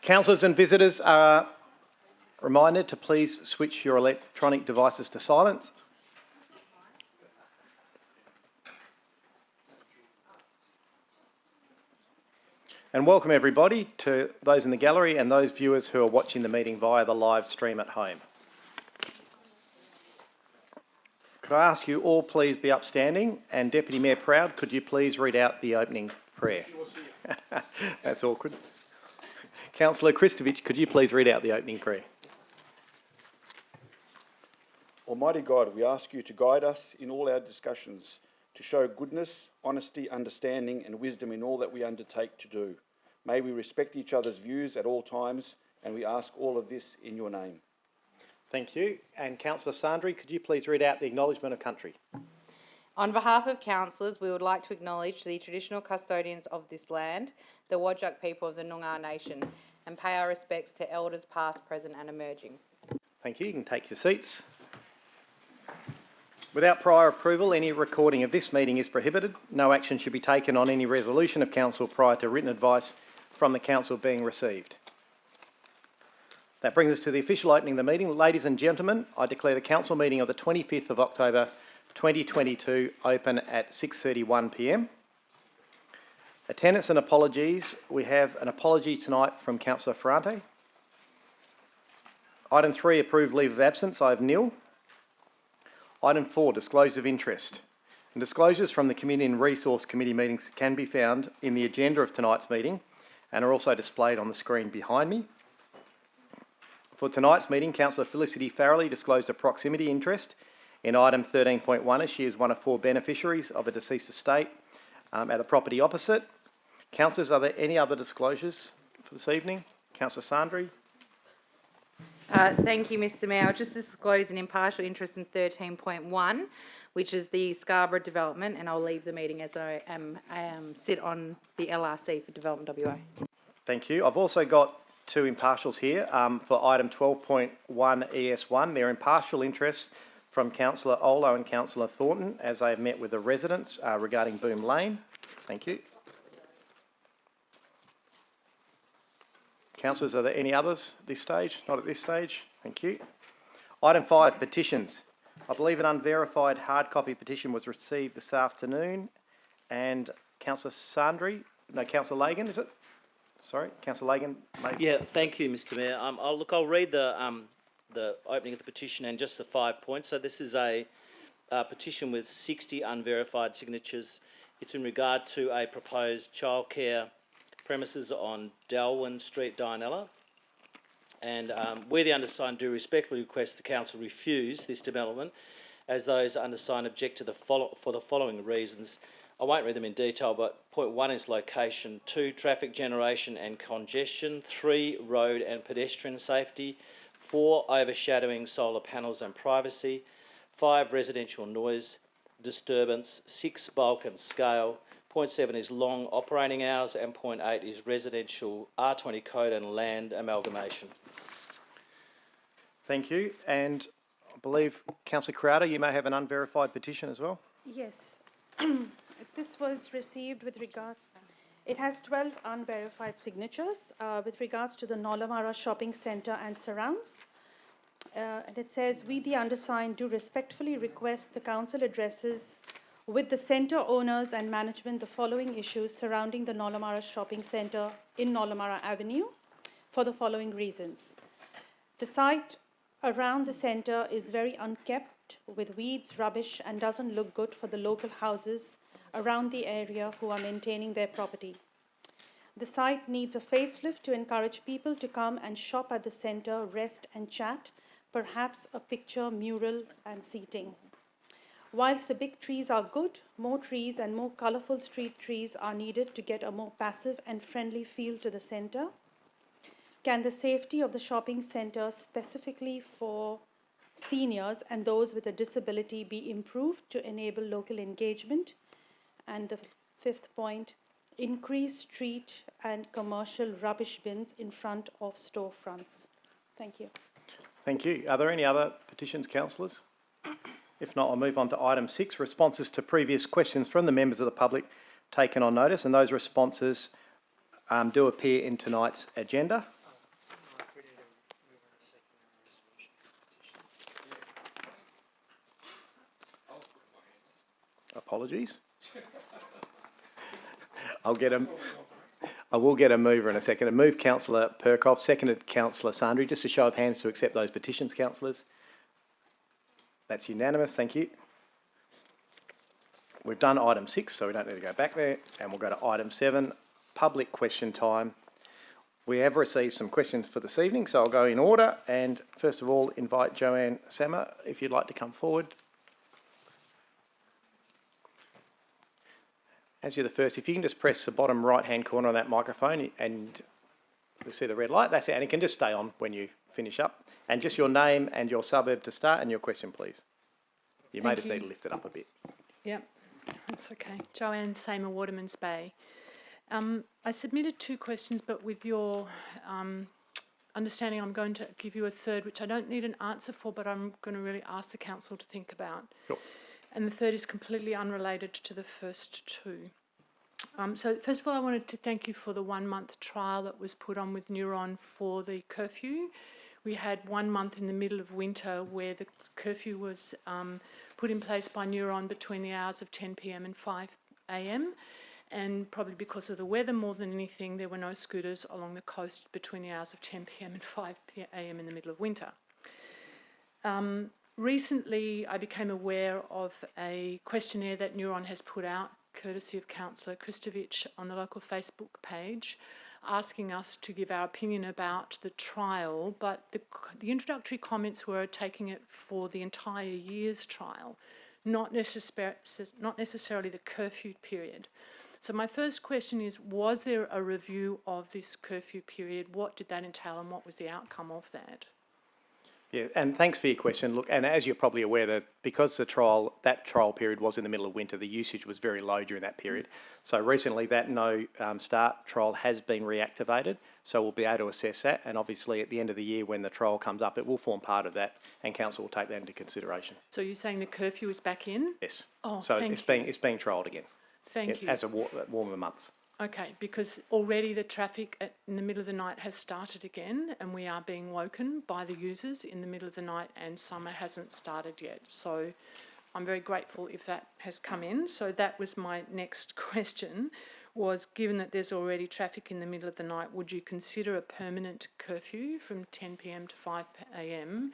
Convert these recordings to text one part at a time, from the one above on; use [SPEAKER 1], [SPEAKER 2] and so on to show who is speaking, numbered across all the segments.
[SPEAKER 1] Councillors and visitors are reminded to please switch your electronic devices to silence. And welcome everybody, to those in the gallery and those viewers who are watching the meeting via the live stream at home. Could I ask you all please be upstanding, and Deputy Mayor Proud, could you please read out the opening prayer? That's awkward. Councillor Kristovich, could you please read out the opening prayer?
[SPEAKER 2] Almighty God, we ask you to guide us in all our discussions, to show goodness, honesty, understanding and wisdom in all that we undertake to do. May we respect each other's views at all times, and we ask all of this in your name.
[SPEAKER 1] Thank you. And Councillor Sandri, could you please read out the acknowledgement of country?
[SPEAKER 3] On behalf of councillors, we would like to acknowledge the traditional custodians of this land, the Whadjuk people of the Noongar Nation, and pay our respects to elders past, present and emerging.
[SPEAKER 1] Thank you. You can take your seats. Without prior approval, any recording of this meeting is prohibited. No action should be taken on any resolution of council prior to written advice from the council being received. That brings us to the official opening of the meeting. Ladies and gentlemen, I declare the council meeting of the 25th of October 2022 open at 6:31 p.m. Attendance and apologies. We have an apology tonight from Councillor Ferrante. Item 3, approved leave of absence. I have nil. Item 4, disclosure of interest. And disclosures from the Community and Resource Committee meetings can be found in the agenda of tonight's meeting and are also displayed on the screen behind me. For tonight's meeting, Councillor Felicity Farrelly disclosed a proximity interest in item 13.1 as she is one of 4 beneficiaries of a deceased estate at the property opposite. Councillors, are there any other disclosures for this evening? Councillor Sandri.
[SPEAKER 3] Thank you, Mr Mayor. I'll just disclose an impartial interest in 13.1, which is the Scarborough development, and I'll leave the meeting as I sit on the LRC for Development WA.
[SPEAKER 1] Thank you. I've also got 2 impartials here for item 12.1 ES1. They're impartial interests from Councillor Olo and Councillor Thornton as they have met with the residents regarding Boom Lane. Thank you. Councillors, are there any others at this stage? Not at this stage. Thank you. Item 5, petitions. I believe an unverified hard copy petition was received this afternoon. And Councillor Sandri, no, Councillor Lagan, is it? Sorry, Councillor Lagan. Maybe.
[SPEAKER 4] Yeah, thank you, Mr Mayor. I'll read the opening of the petition and just the 5 points. So this is a petition with 60 unverified signatures. It's in regard to a proposed childcare premises on Darwin Street, Dianella. And we, the undersigned, do respectfully request the council refuse this development, as those undersigned object to for the following reasons. I won't read them in detail, but point 1 is location, 2, traffic generation and congestion, 3, road and pedestrian safety, 4, overshadowing solar panels and privacy, 5, residential noise disturbance, 6, bulk and scale, point 7 is long operating hours, and point 8 is residential R20 code and land amalgamation.
[SPEAKER 1] Thank you. And I believe, Councillor Crowder, you may have an unverified petition as well.
[SPEAKER 5] Yes. This was received with regards, it has 12 unverified signatures with regards to the Nollamara Shopping Centre and surrounds. And it says, we the undersigned do respectfully request the council addresses with the centre owners and management the following issues surrounding the Nollamara Shopping Centre in Nollamara Avenue for the following reasons. The site around the centre is very unkept with weeds, rubbish, and doesn't look good for the local houses around the area who are maintaining their property. The site needs a facelift to encourage people to come and shop at the centre, rest and chat, perhaps a picture, mural and seating. Whilst the big trees are good, more trees and more colourful street trees are needed to get a more passive and friendly feel to the centre. Can the safety of the shopping centre, specifically for seniors and those with a disability, be improved to enable local engagement? And the 5th point, increase street and commercial rubbish bins in front of storefronts. Thank you.
[SPEAKER 1] Thank you. Are there any other petitions, councillors? If not, I'll move on to item 6, responses to previous questions from the members of the public taken on notice, and those responses do appear in tonight's agenda. Apologies. I will get a mover in a second. A move, Councillor Perkoff, seconded Councillor Sandri. Just a show of hands to accept those petitions, councillors. That's unanimous, thank you. We've done item 6, so we don't need to go back there. And we'll go to item 7, public question time. We have received some questions for this evening, so I'll go in order. And first of all, invite Joanne Sammer, if you'd like to come forward. As you're the first, if you can just press the bottom right-hand corner on that microphone and you'll see the red light, that's it, and it can just stay on when you finish up. And just your name and your suburb to start and your question, please. You may
[SPEAKER 6] Thank
[SPEAKER 1] just
[SPEAKER 6] you.
[SPEAKER 1] need to lift it up a bit.
[SPEAKER 6] Yep, that's okay. Joanne Samer, Waterman's Bay. I submitted 2 questions, but with your understanding, I'm going to give you a third, which I don't need an answer for, but I'm going to really ask the council to think about.
[SPEAKER 1] Sure.
[SPEAKER 6] And the third is completely unrelated to the first 2. So first of all, I wanted to thank you for the 1-month trial that was put on with Neuron for the curfew. We had 1 month in the middle of winter where the curfew was put in place by Neuron between the hours of 10 p.m. and 5 a.m. And probably because of the weather more than anything, there were no scooters along the coast between the hours of 10 p.m. and 5 a.m. in the middle of winter. Recently, I became aware of a questionnaire that Neuron has put out, courtesy of Councillor Kristovich, on the local Facebook page, asking us to give our opinion about the trial, but the introductory comments were taking it for the entire year's trial, not necessarily the curfew period. So my first question is, was there a review of this curfew period? What did that entail and what was the outcome of that?
[SPEAKER 1] Yeah, and thanks for your question. Look, and as you're probably aware, that because that trial period was in the middle of winter, the usage was very low during that period. So recently, that no start trial has been reactivated, so we'll be able to assess that. And obviously, at the end of the year, when the trial comes up, it will form part of that, and council will take that into consideration.
[SPEAKER 6] So you're saying the curfew is back in?
[SPEAKER 1] Yes.
[SPEAKER 6] Oh,
[SPEAKER 1] so
[SPEAKER 6] thank
[SPEAKER 1] it's being trialled again.
[SPEAKER 6] Thank you.
[SPEAKER 1] As a warmer months.
[SPEAKER 6] Okay, because already the traffic in the middle of the night has started again, and we are being woken by the users in the middle of the night, and summer hasn't started yet. So I'm very grateful if that has come in. So that was my next question, was given that there's already traffic in the middle of the night, would you consider a permanent curfew from 10 p.m. to 5 a.m?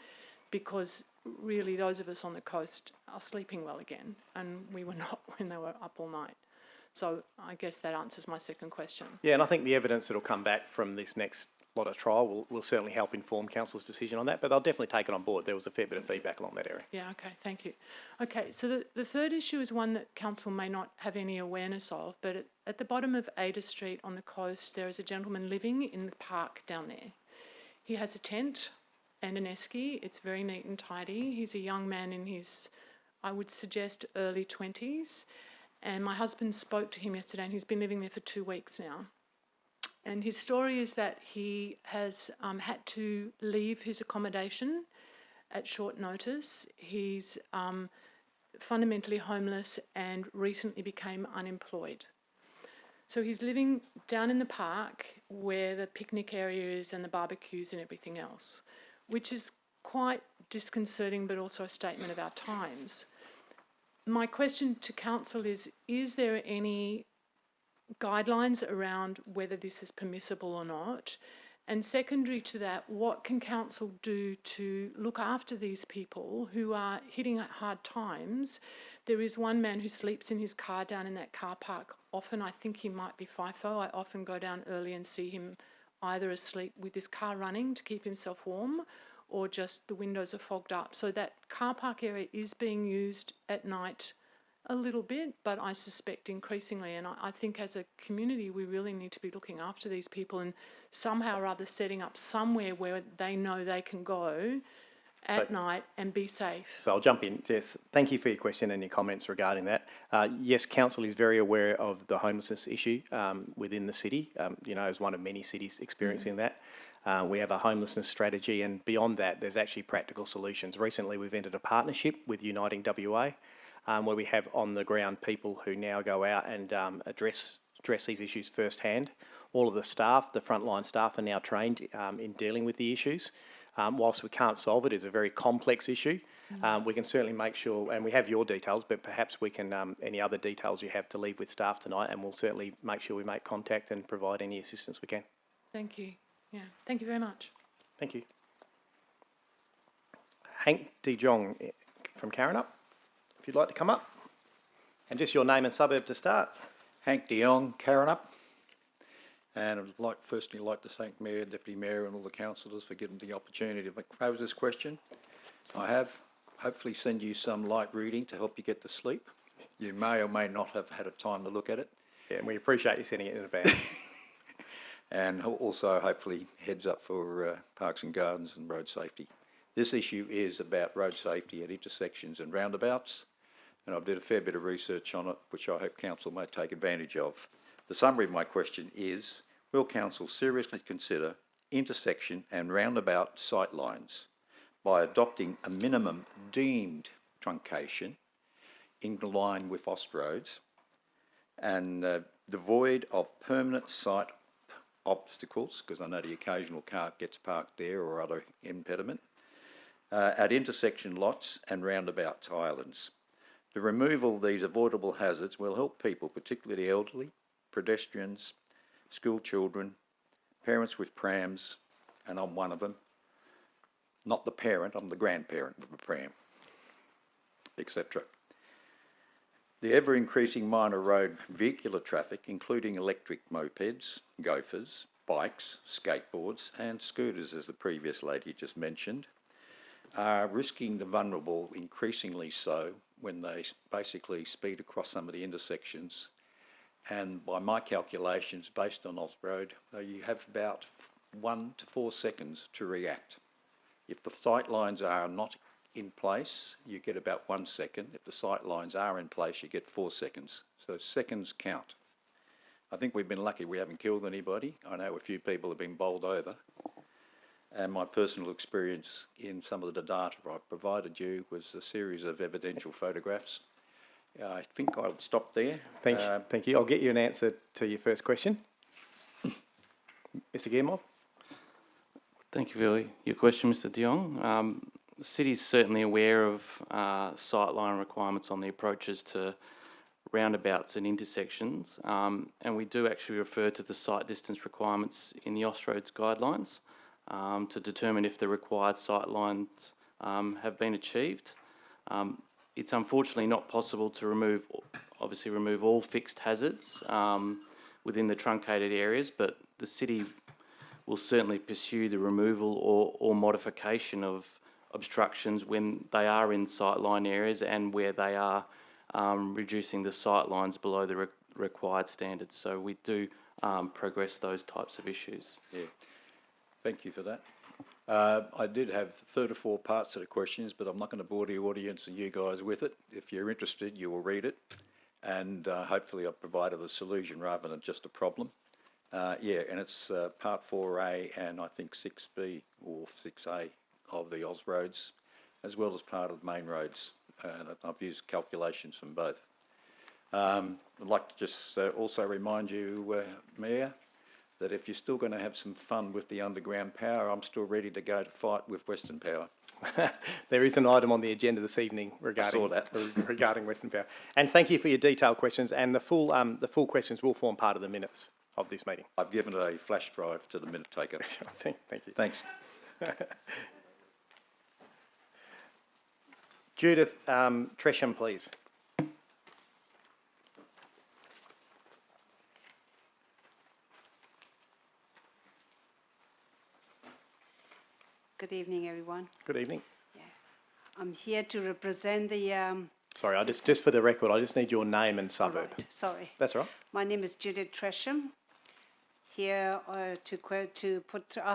[SPEAKER 6] Because really those of us on the coast are sleeping well again, and we were not when they were up all night. So I guess that answers my second question.
[SPEAKER 1] Yeah, and I think the evidence that will come back from this next lot of trial will certainly help inform council's decision on that, but I'll definitely take it on board. There was a fair bit of feedback along that area.
[SPEAKER 6] Yeah, okay, thank you. Okay, so the third issue is one that council may not have any awareness of, but at the bottom of Ada Street on the coast, there is a gentleman living in the park down there. He has a tent and an esky. It's very neat and tidy. He's a young man in his, I would suggest, early 20s. And my husband spoke to him yesterday, and he's been living there for 2 weeks now. And his story is that he has had to leave his accommodation at short notice. He's fundamentally homeless and recently became unemployed. So he's living down in the park where the picnic area is and the barbecues and everything else, which is quite disconcerting, but also a statement of our times. My question to council is there any guidelines around whether this is permissible or not? And secondary to that, what can council do to look after these people who are hitting hard times? There is one man who sleeps in his car down in that car park. Often, I think he might be FIFO. I often go down early and see him either asleep with his car running to keep himself warm, or just the windows are fogged up. So that car park area is being used at night a little bit, but I suspect increasingly. And I think as a community, we really need to be looking after these people and somehow or other setting up somewhere where they know they can go at night and be safe.
[SPEAKER 1] So I'll jump in. Yes, thank you for your question and your comments regarding that. Yes, council is very aware of the homelessness issue within the city, as one of many cities experiencing that. We have a homelessness strategy, and beyond that, there's actually practical solutions. Recently, we've entered a partnership with Uniting WA, where we have on-the-ground people who now go out and address these issues firsthand. All of the staff, the frontline staff, are now trained in dealing with the issues. whilst we can't solve it, it's a very complex issue. We can certainly make sure, and we have your details, but perhaps we can, any other details you have to leave with staff tonight, and we'll certainly make sure we make contact and provide any assistance we can.
[SPEAKER 6] Thank you. Yeah, thank you very much.
[SPEAKER 1] Thank you. Hank De Jong from Karrinyup, if you'd like to come up. And just your name and suburb to start.
[SPEAKER 7] Hank de Jong, Karrinyup. And I'd firstly like to thank Mayor, Deputy Mayor and all the councillors for giving the opportunity to pose this question. I have hopefully send you some light reading to help you get to sleep. You may or may not have had a time to look at it.
[SPEAKER 1] Yeah, and we appreciate you sending it in advance.
[SPEAKER 7] And also hopefully heads up for parks and gardens and road safety. This issue is about road safety at intersections and roundabouts, and I've did a fair bit of research on it, which I hope Council may take advantage of. The summary of my question is, will Council seriously consider intersection and roundabout sightlines by adopting a minimum deemed truncation in line with Austroads and devoid of permanent site obstacles, because I know the occasional car gets parked there or other impediment, at intersection lots and roundabout islands. The removal of these avoidable hazards will help people, particularly the elderly, pedestrians, school children, parents with prams, and I'm one of them. Not the parent, I'm the grandparent of a pram, etc. The ever-increasing minor road vehicular traffic, including electric mopeds, gophers, bikes, skateboards and scooters, as the previous lady just mentioned, are risking the vulnerable increasingly so when they basically speed across some of the intersections. And by my calculations, based on Austroad, you have about 1 to 4 seconds to react. If the sight lines are not in place, you get about 1 second. If the sight lines are in place, you get 4 seconds. So seconds count. I think we've been lucky we haven't killed anybody. I know a few people have been bowled over. And my personal experience in some of the data I provided you was a series of evidential photographs. I think I'll stop there.
[SPEAKER 1] Thank you. I'll get you an answer to your first question. Mr. Guillemot?
[SPEAKER 8] Thank you for your question, Mr. De Jong. The City is certainly aware of sightline requirements on the approaches to roundabouts and intersections, and we do actually refer to the sight distance requirements in the Austroads guidelines to determine if the required sight lines have been achieved. It's unfortunately not possible to remove all fixed hazards within the truncated areas, but the City will certainly pursue the removal or modification of obstructions when they are in sightline areas and where they are reducing the sight lines below the required standards. So we do progress those types of issues.
[SPEAKER 7] Yeah. Thank you for that. I did have 3 or 4 parts to the questions, but I'm not going to bore the audience and you guys with it. If you're interested, you will read it, and hopefully I've provided a solution rather than just a problem. Yeah, and it's part 4A and I think 6B or 6A of the Austroads, as well as part of main roads, and I've used calculations from both. I'd like to just also remind you, Mayor, that if you're still going to have some fun with the underground power, I'm still ready to go to fight with Western Power.
[SPEAKER 1] There is an item on the agenda this evening regarding Western Power. And thank you for your detailed questions, and the full questions will form part of the minutes of this meeting.
[SPEAKER 7] I've given a flash drive to the minute taker.
[SPEAKER 1] Thank you.
[SPEAKER 7] Thanks.
[SPEAKER 1] Judith Tresham, please.
[SPEAKER 9] Good evening, everyone.
[SPEAKER 1] Good evening.
[SPEAKER 9] Yeah. I'm here to represent the...
[SPEAKER 1] Sorry, just for the record, I just need your name and suburb.
[SPEAKER 9] Right, sorry.
[SPEAKER 1] That's all right.
[SPEAKER 9] My name is Judith Tresham. Here I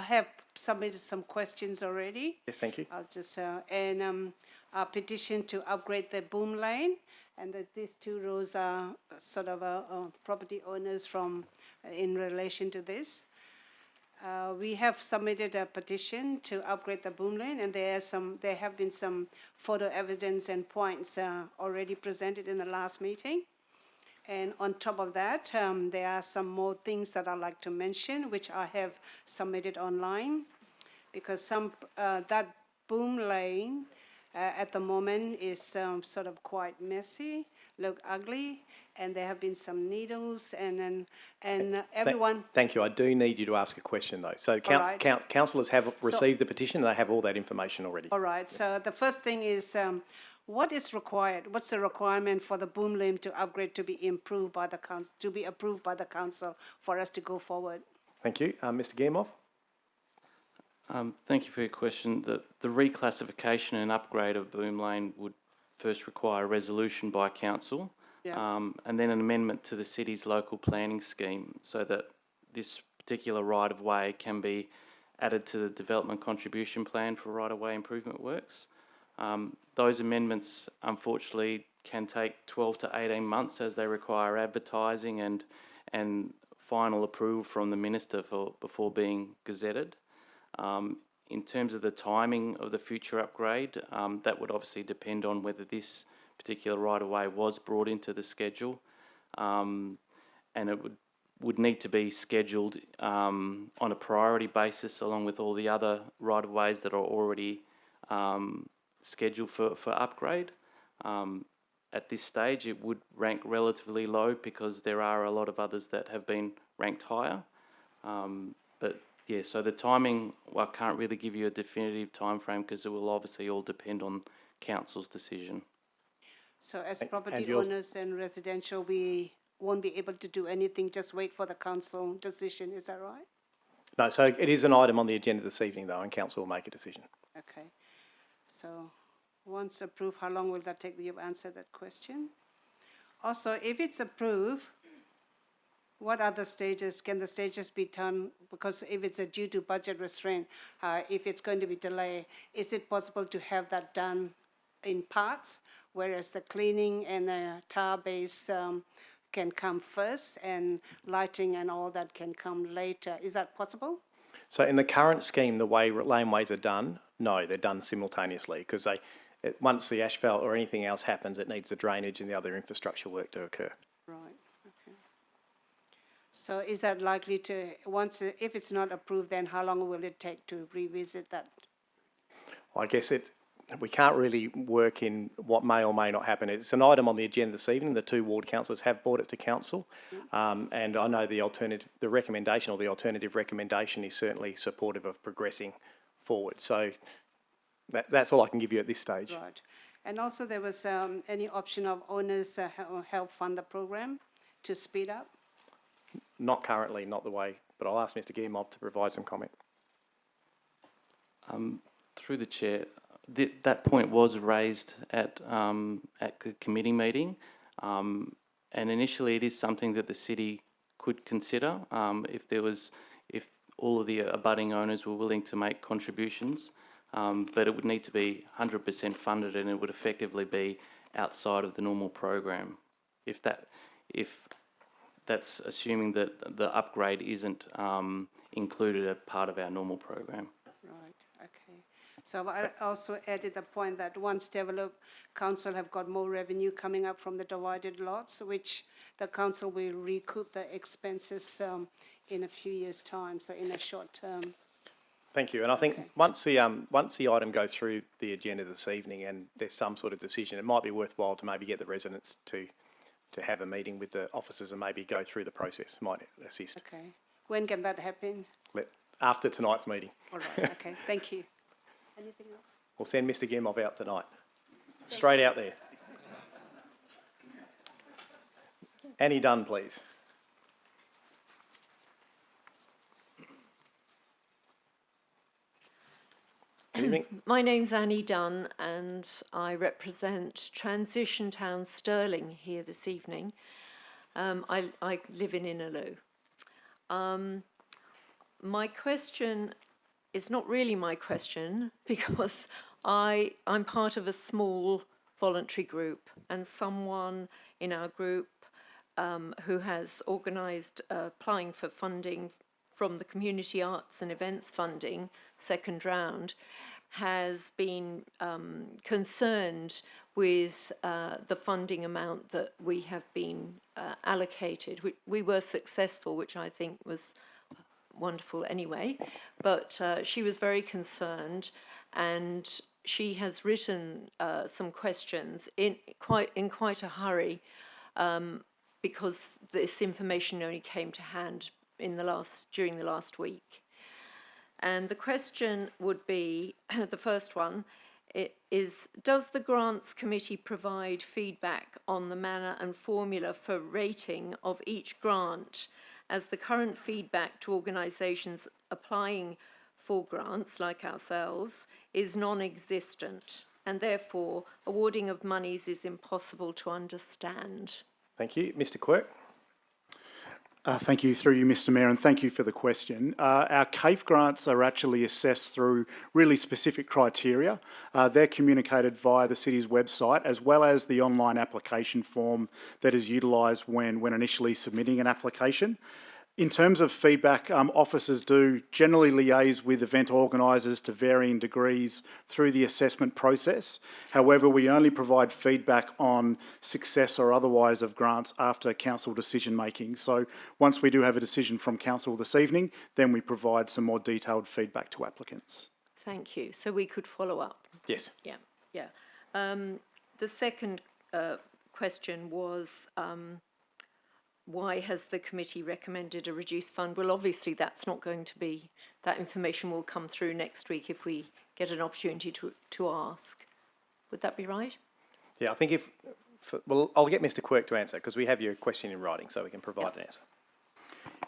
[SPEAKER 9] have submitted some questions already.
[SPEAKER 1] Yes, thank you.
[SPEAKER 9] I'll just, a petition to upgrade the boom lane, and that these 2 rows are sort of property owners in relation to this. We have submitted a petition to upgrade the boom lane, and there have been some photo evidence and points already presented in the last meeting. And on top of that, there are some more things that I'd like to mention, which I have submitted online. because that boom lane at the moment is sort of quite messy, look ugly, and there have been some needles and everyone.
[SPEAKER 1] Thank you. I do need you to ask a question though. So
[SPEAKER 9] right.
[SPEAKER 1] councillors have received the petition and they have all that information already.
[SPEAKER 9] All right, so the first thing is, what is required? What's the requirement for the boom lane to upgrade to be improved by the council, to be approved by the council for us to go forward?
[SPEAKER 1] Thank you. Mr. Guillemot?
[SPEAKER 8] Thank you for your question. The reclassification and upgrade of Boom Lane would first require a resolution by council, and then an amendment to the city's local planning scheme so that this particular right-of-way can be added to the development contribution plan for right-of-way improvement works. Those amendments, unfortunately, can take 12 to 18 months as they require advertising and final approval from the minister before being gazetted. In terms of the timing of the future upgrade, that would obviously depend on whether this particular right-of-way was brought into the schedule, and it would need to be scheduled on a priority basis along with all the other right-of-ways that are already scheduled for upgrade. At this stage, it would rank relatively low because there are a lot of others that have been ranked higher. But yeah, so the timing, well, I can't really give you a definitive time frame because it will obviously all depend on council's decision.
[SPEAKER 9] So as property owners and residential, we won't be able to do anything, just wait for the council decision, is that right?
[SPEAKER 1] No, so it is an item on the agenda this evening though, and council will make a decision.
[SPEAKER 9] Okay, so once approved, how long will that take? You've answered that question. Also, if it's approved, what other stages, can the stages be done? Because if it's due to budget restraint, if it's going to be delayed, is it possible to have that done in parts, whereas the cleaning and the tar base can come first and lighting and all that can come later? Is that possible?
[SPEAKER 1] So in the current scheme, the way laneways are done, no, they're done simultaneously because once the asphalt or anything else happens, it needs the drainage and the other infrastructure work to occur.
[SPEAKER 9] Right, okay. So is that likely to, if it's not approved, then how long will it take to revisit that?
[SPEAKER 1] I guess we can't really work in what may or may not happen. It's an item on the agenda this evening. The two ward councillors have brought it to council, and I know the alternative recommendation is certainly supportive of progressing forward. So that's all I can give you at this stage.
[SPEAKER 9] Right. And also there was any option of owners help fund the program to speed up?
[SPEAKER 1] Not currently, not the way, but I'll ask Mr. Guillemot to provide some comment.
[SPEAKER 8] Through the chair, that point was raised at the committee meeting, and initially it is something that the city could consider if all of the abutting owners were willing to make contributions, but it would need to be 100% funded, and it would effectively be outside of the normal program. If that's assuming that the upgrade isn't included as part of our normal program.
[SPEAKER 9] Right, okay. So I also added the point that once developed, council have got more revenue coming up from the divided lots, which the council will recoup the expenses in a few years' time, so in a short term.
[SPEAKER 1] Thank you. And I think once the item goes through the agenda this evening and there's some sort of decision, it might be worthwhile to maybe get the residents to have a meeting with the officers and maybe go through the process. Might assist.
[SPEAKER 9] Okay. When can that happen?
[SPEAKER 1] After tonight's meeting.
[SPEAKER 9] All right. Okay. Thank you. Anything else?
[SPEAKER 1] We'll send Mr. Guillemot out tonight. Straight out there. Annie Dunn, please. Good evening.
[SPEAKER 10] My name's Annie Dunn and I represent Transition Town Stirling here this evening. I live in Innaloo. My question is not really my question because I'm part of a small voluntary group, and someone in our group who has organised applying for funding from the Community Arts and Events Funding, second round, has been concerned with the funding amount that we have been allocated. We were successful, which I think was wonderful anyway. But she was very concerned, and she has written some questions in quite a hurry, because this information only came to hand during the last week. And the question would be, the first one is, does the Grants Committee provide feedback on the manner and formula for rating of each grant, as the current feedback to organisations applying for grants, like ourselves, is non-existent, and therefore awarding of monies is impossible to understand?
[SPEAKER 1] Thank you. Mr Quirk.
[SPEAKER 11] Thank you, through you, Mr Mayor, and thank you for the question. Our CAFE grants are actually assessed through really specific criteria. They're communicated via the city's website, as well as the online application form that is utilised when initially submitting an application. In terms of feedback, officers do generally liaise with event organisers to varying degrees through the assessment process. However, we only provide feedback on success or otherwise of grants after council decision making. So once we do have a decision from council this evening, then we provide some more detailed feedback to applicants.
[SPEAKER 10] Thank you. So we could follow up.
[SPEAKER 1] Yes.
[SPEAKER 10] Yeah. The second question was, why has the committee recommended a reduced fund? Well, obviously that's not going to be, that information will come through next week if we get an opportunity to ask. Would that be right?
[SPEAKER 1] Yeah, I think well, I'll get Mr Quirk to answer, because we have your question in writing, so we can provide an answer.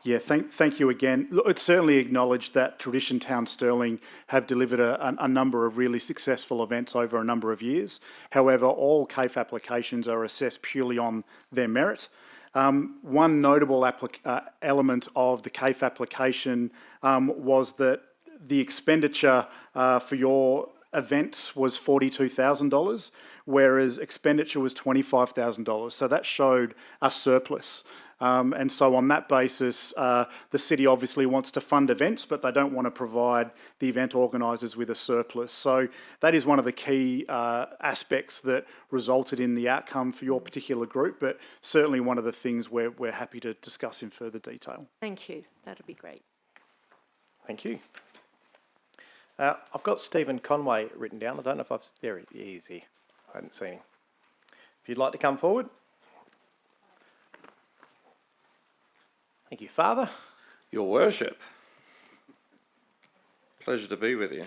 [SPEAKER 11] Yeah, thank you again. Look, it's certainly acknowledged that Tradition Town Stirling have delivered a number of really successful events over a number of years. However, all CAFE applications are assessed purely on their merit. One notable element of the CAFE application was that the expenditure for your events was $42,000, whereas expenditure was $25,000. So that showed a surplus. And so on that basis, the city obviously wants to fund events, but they don't want to provide the event organisers with a surplus. So that is one of the key aspects that resulted in the outcome for your particular group, but certainly one of the things we're happy to discuss in further detail.
[SPEAKER 10] Thank you. That'll be great.
[SPEAKER 1] Thank you. I've got Stephen Conway written down. I don't know if there he is here. I hadn't seen him. If you'd like to come forward. Thank you, Father.
[SPEAKER 12] Your Worship. Pleasure to be with you.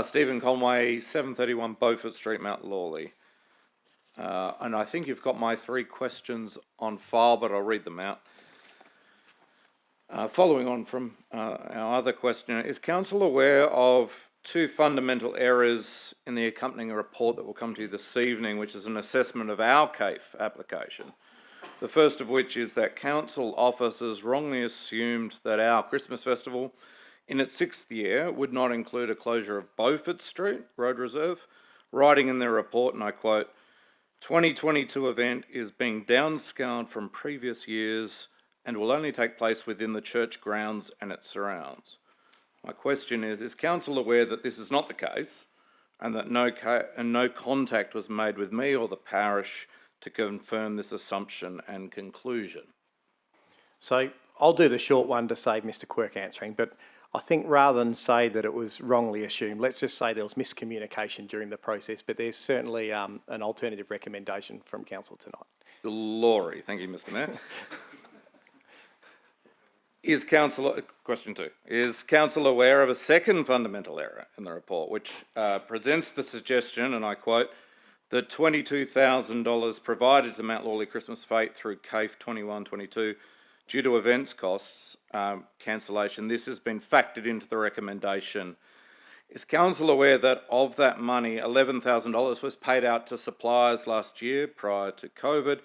[SPEAKER 12] Stephen Conway, 731 Beaufort Street, Mount Lawley. And I think you've got my 3 questions on file, but I'll read them out. Following on from our other question, is Council aware of 2 fundamental errors in the accompanying report that will come to you this evening, which is an assessment of our CAFE application? The first of which is that council officers wrongly assumed that our Christmas festival, in its 6th year, would not include a closure of Beaufort Street Road Reserve, writing in their report, and I quote, 2022 event is being downscaled from previous years and will only take place within the church grounds and its surrounds. My question is council aware that this is not the case, and that no contact was made with me or the parish to confirm this assumption and conclusion?
[SPEAKER 1] So I'll do the short one to save Mr Quirk answering, but I think rather than say that it was wrongly assumed, let's just say there was miscommunication during the process, but there's certainly an alternative recommendation from council tonight.
[SPEAKER 12] Glory. Thank you, Mr Mayor. Question 2. Is council aware of a second fundamental error in the report, which presents the suggestion, and I quote, the $22,000 provided to Mount Lawley Christmas Fete through CAFE 21-22 due to events costs cancellation, this has been factored into the recommendation. Is council aware that of that money, $11,000 was paid out to suppliers last year prior to COVID,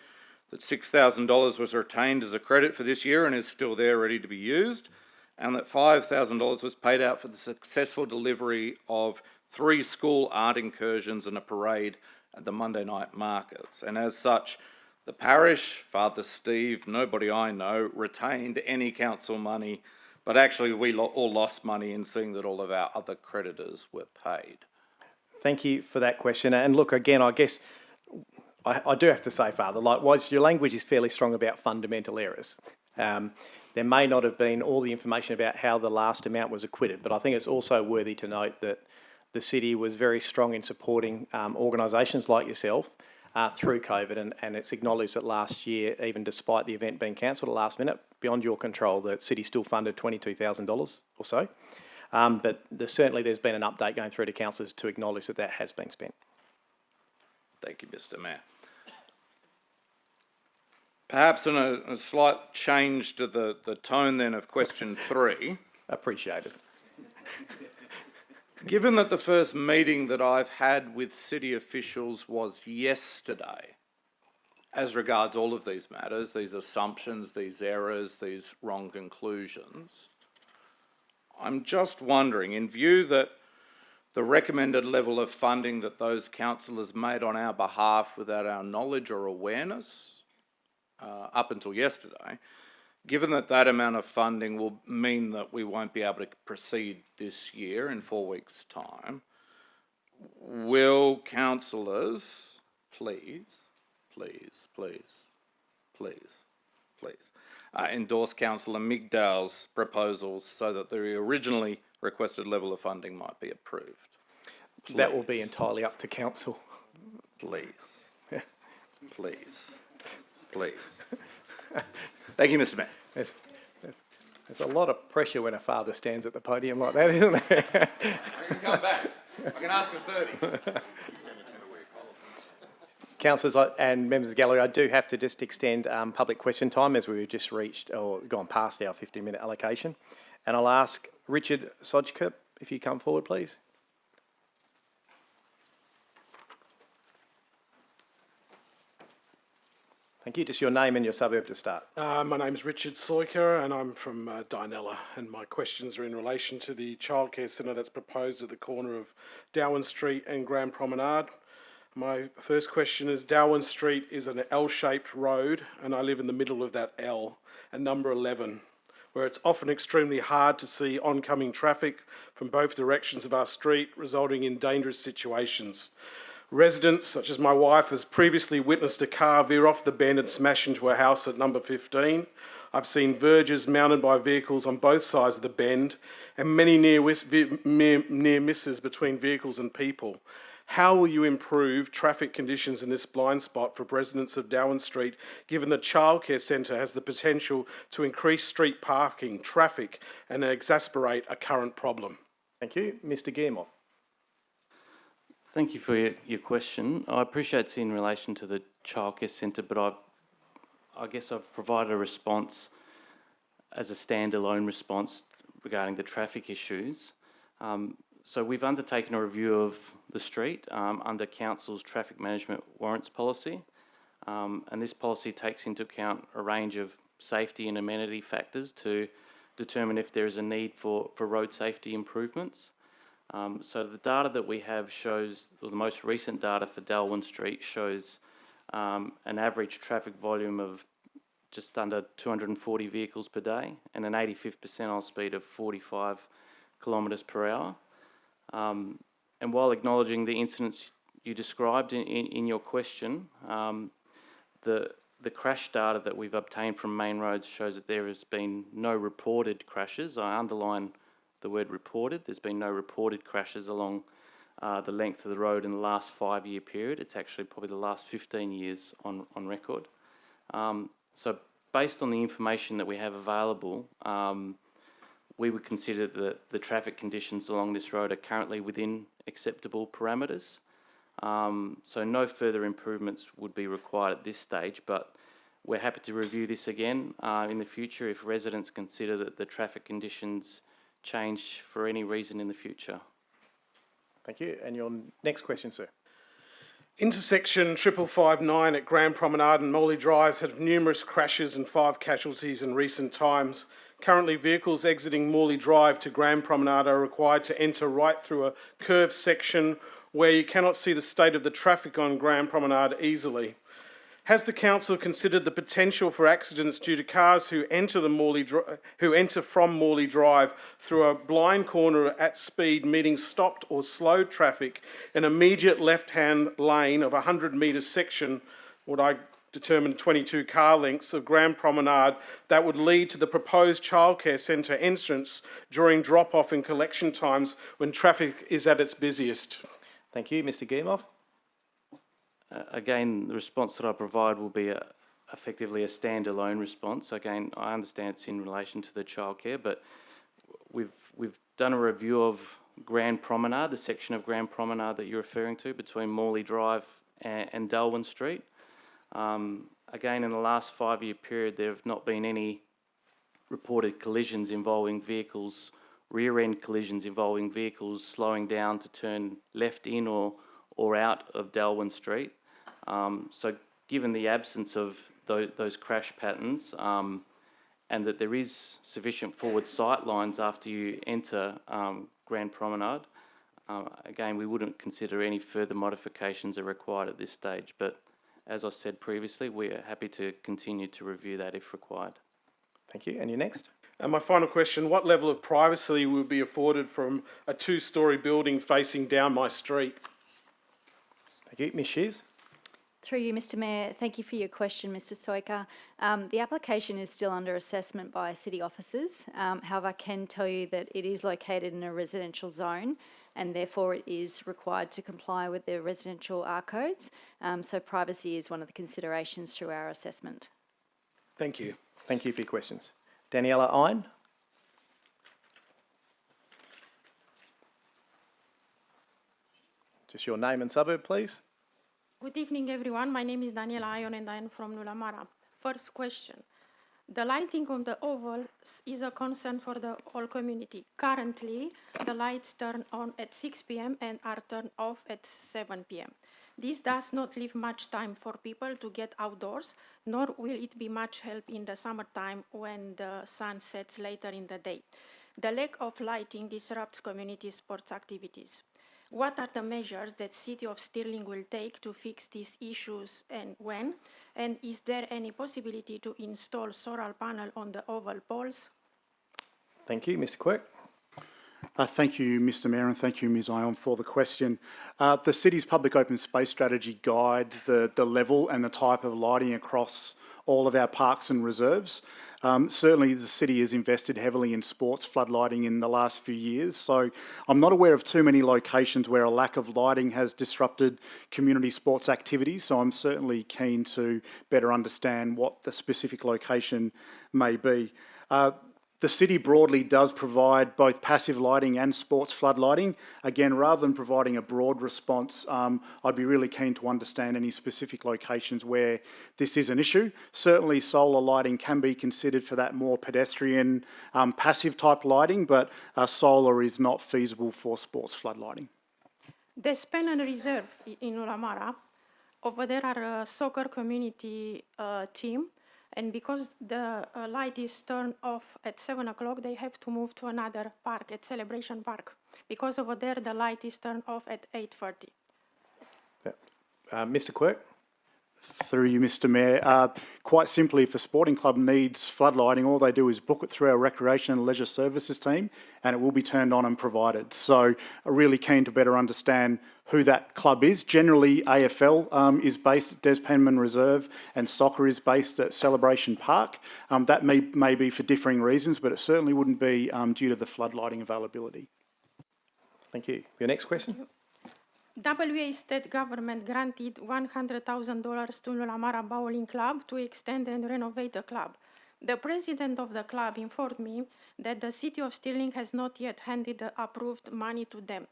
[SPEAKER 12] that $6,000 was retained as a credit for this year and is still there ready to be used, and that $5,000 was paid out for the successful delivery of 3 school art incursions and a parade at the Monday night markets? And as such, the parish, Father Steve, nobody I know, retained any council money, but actually we all lost money in seeing that all of our other creditors were paid.
[SPEAKER 1] Thank you for that question. And look, again, I guess I do have to say, Father, likewise, your language is fairly strong about fundamental errors. there may not have been all the information about how the last amount was acquitted, but I think it's also worthy to note that the city was very strong in supporting organisations like yourself through COVID, and it's acknowledged that last year, even despite the event being cancelled at the last minute, beyond your control, the city still funded $22,000 or so. But certainly there's been an update going through to councillors to acknowledge that that has been spent.
[SPEAKER 12] Thank you, Mr. Mayor. Perhaps in a slight change to the tone then of question 3.
[SPEAKER 1] Appreciated.
[SPEAKER 12] Given that the first meeting that I've had with city officials was yesterday, as regards all of these matters, these assumptions, these errors, these wrong conclusions, I'm just wondering, in view that the recommended level of funding that those councillors made on our behalf without our knowledge or awareness up until yesterday, given that that amount of funding will mean that we won't be able to proceed this year in 4 weeks' time, will councillors please endorse Councillor Migdal's proposals so that the originally requested level of funding might be approved? Please.
[SPEAKER 1] That will be entirely up to council.
[SPEAKER 12] Please. Please. Thank you, Mr. Mayor.
[SPEAKER 1] There's a lot of pressure when a father stands at the podium like that, isn't there?
[SPEAKER 12] I can come back. I can ask for 30.
[SPEAKER 1] Councillors and members of the gallery, I do have to just extend public question time as we've just reached or gone past our 15-minute allocation. And I'll ask Richard Sojka if you come forward, please. Thank you. Just your name and your suburb to start.
[SPEAKER 13] My name's Richard Soyker and I'm from Dinella, and my questions are in relation to the childcare centre that's proposed at the corner of Darwin Street and Grand Promenade. My first question is, Darwin Street is an L-shaped road and I live in the middle of that L, at number 11, where it's often extremely hard to see oncoming traffic from both directions of our street, resulting in dangerous situations. Residents, such as my wife, has previously witnessed a car veer off the bend and smash into a house at number 15. I've seen verges mounted by vehicles on both sides of the bend and many near misses between vehicles and people. How will you improve traffic conditions in this blind spot for residents of Darwin Street, given the childcare centre has the potential to increase street parking, traffic and exacerbate a current problem?
[SPEAKER 1] Thank you. Mr. Guillemot.
[SPEAKER 8] Thank you for your question. I appreciate it's in relation to the childcare centre, but I guess I've provided a response as a standalone response regarding the traffic issues. So we've undertaken a review of the street under Council's traffic management warrants policy, and this policy takes into account a range of safety and amenity factors to determine if there is a need for road safety improvements. So the data that we have shows, or the most recent data for Darwin Street shows an average traffic volume of just under 240 vehicles per day and an 85th percentile speed of 45 kilometres per hour. And while acknowledging the incidents you described in your question, the crash data that we've obtained from Main Roads shows that there has been no reported crashes. I underline the word reported. There's been no reported crashes along the length of the road in the last 5-year period. It's actually probably the last 15 years on record. So based on the information that we have available, we would consider that the traffic conditions along this road are currently within acceptable parameters. So no further improvements would be required at this stage, but we're happy to review this again in the future if residents consider that the traffic conditions change for any reason in the future.
[SPEAKER 1] Thank you. And your next question, sir.
[SPEAKER 13] Intersection 5559 at Grand Promenade and Morley Drives had numerous crashes and 5 casualties in recent times. Currently, vehicles exiting Morley Drive to Grand Promenade are required to enter right through a curved section where you cannot see the state of the traffic on Grand Promenade easily. Has the council considered the potential for accidents due to cars who enter from Morley Drive through a blind corner at speed, meeting stopped or slowed traffic in an immediate left-hand lane of a 100-metre section, what I determined 22 car lengths of Grand Promenade that would lead to the proposed childcare centre entrance during drop-off and collection times when traffic is at its busiest?
[SPEAKER 1] Thank you. Mr. Guillemot.
[SPEAKER 8] Again, the response that I provide will be effectively a standalone response. Again, I understand it's in relation to the childcare, but we've done a review of Grand Promenade, the section of Grand Promenade that you're referring to between Morley Drive and Darwin Street. Again, in the last 5-year period, there have not been any reported collisions involving vehicles, rear-end collisions involving vehicles slowing down to turn left in or out of Darwin Street. So given the absence of those crash patterns and that there is sufficient forward sight lines after you enter Grand Promenade, again, we wouldn't consider any further modifications are required at this stage. But as I said previously, we are happy to continue to review that if required.
[SPEAKER 1] Thank you. And you're next.
[SPEAKER 13] And my final question, what level of privacy will be afforded from a 2-storey building facing down my street?
[SPEAKER 1] Thank you. Ms. Shears.
[SPEAKER 14] Through you, Mr. Mayor, thank you for your question, Mr. Soika. The application is still under assessment by city officers. However, I can tell you that it is located in a residential zone and therefore it is required to comply with the residential R codes. So privacy is one of the considerations through our assessment.
[SPEAKER 13] Thank you.
[SPEAKER 1] Thank you for your questions. Daniela Ein. Just your name and suburb, please.
[SPEAKER 15] Good evening, everyone. My name is Daniela Ion and I am from Nulamara. First question. The lighting on the oval is a concern for the whole community. Currently, the lights turn on at 6 p.m. and are turned off at 7 p.m. This does not leave much time for people to get outdoors, nor will it be much help in the summertime when the sun sets later in the day. The lack of lighting disrupts community sports activities. What are the measures that City of Stirling will take to fix these issues and when? And is there any possibility to install solar panel on the oval poles?
[SPEAKER 1] Thank you. Mr. Quirk.
[SPEAKER 11] Thank you, Mr. Mayor, and thank you, Ms. Ion, for the question. The City's public open space strategy guides the level and the type of lighting across all of our parks and reserves. Certainly the City has invested heavily in sports floodlighting in the last few years, so I'm not aware of too many locations where a lack of lighting has disrupted community sports activities, so I'm certainly keen to better understand what the specific location may be. The City broadly does provide both passive lighting and sports floodlighting. Again, rather than providing a broad response, I'd be really keen to understand any specific locations where this is an issue. Certainly solar lighting can be considered for that more pedestrian, passive type lighting, but solar is not feasible for sports floodlighting.
[SPEAKER 15] The Spennon Reserve in Ulamara, over there are a soccer community team. And because the light is turned off at 7 o'clock, they have to move to another park, at Celebration Park, because over there the light is turned off at 8:30.
[SPEAKER 1] Yeah. Mr. Quirk.
[SPEAKER 11] Through you, Mr. Mayor. Quite simply, if a sporting club needs floodlighting, all they do is book it through our Recreation and Leisure Services team and it will be turned on and provided. So I'm really keen to better understand who that club is. Generally, AFL is based at Des Penman Reserve and soccer is based at Celebration Park. That may be for differing reasons, but it certainly wouldn't be due to the floodlighting availability.
[SPEAKER 1] Thank you. Your next question?
[SPEAKER 15] WA state government granted $100,000 to Nulamara Bowling Club to extend and renovate the club. The president of the club informed me that the City of Stirling has not yet handed the approved money to them.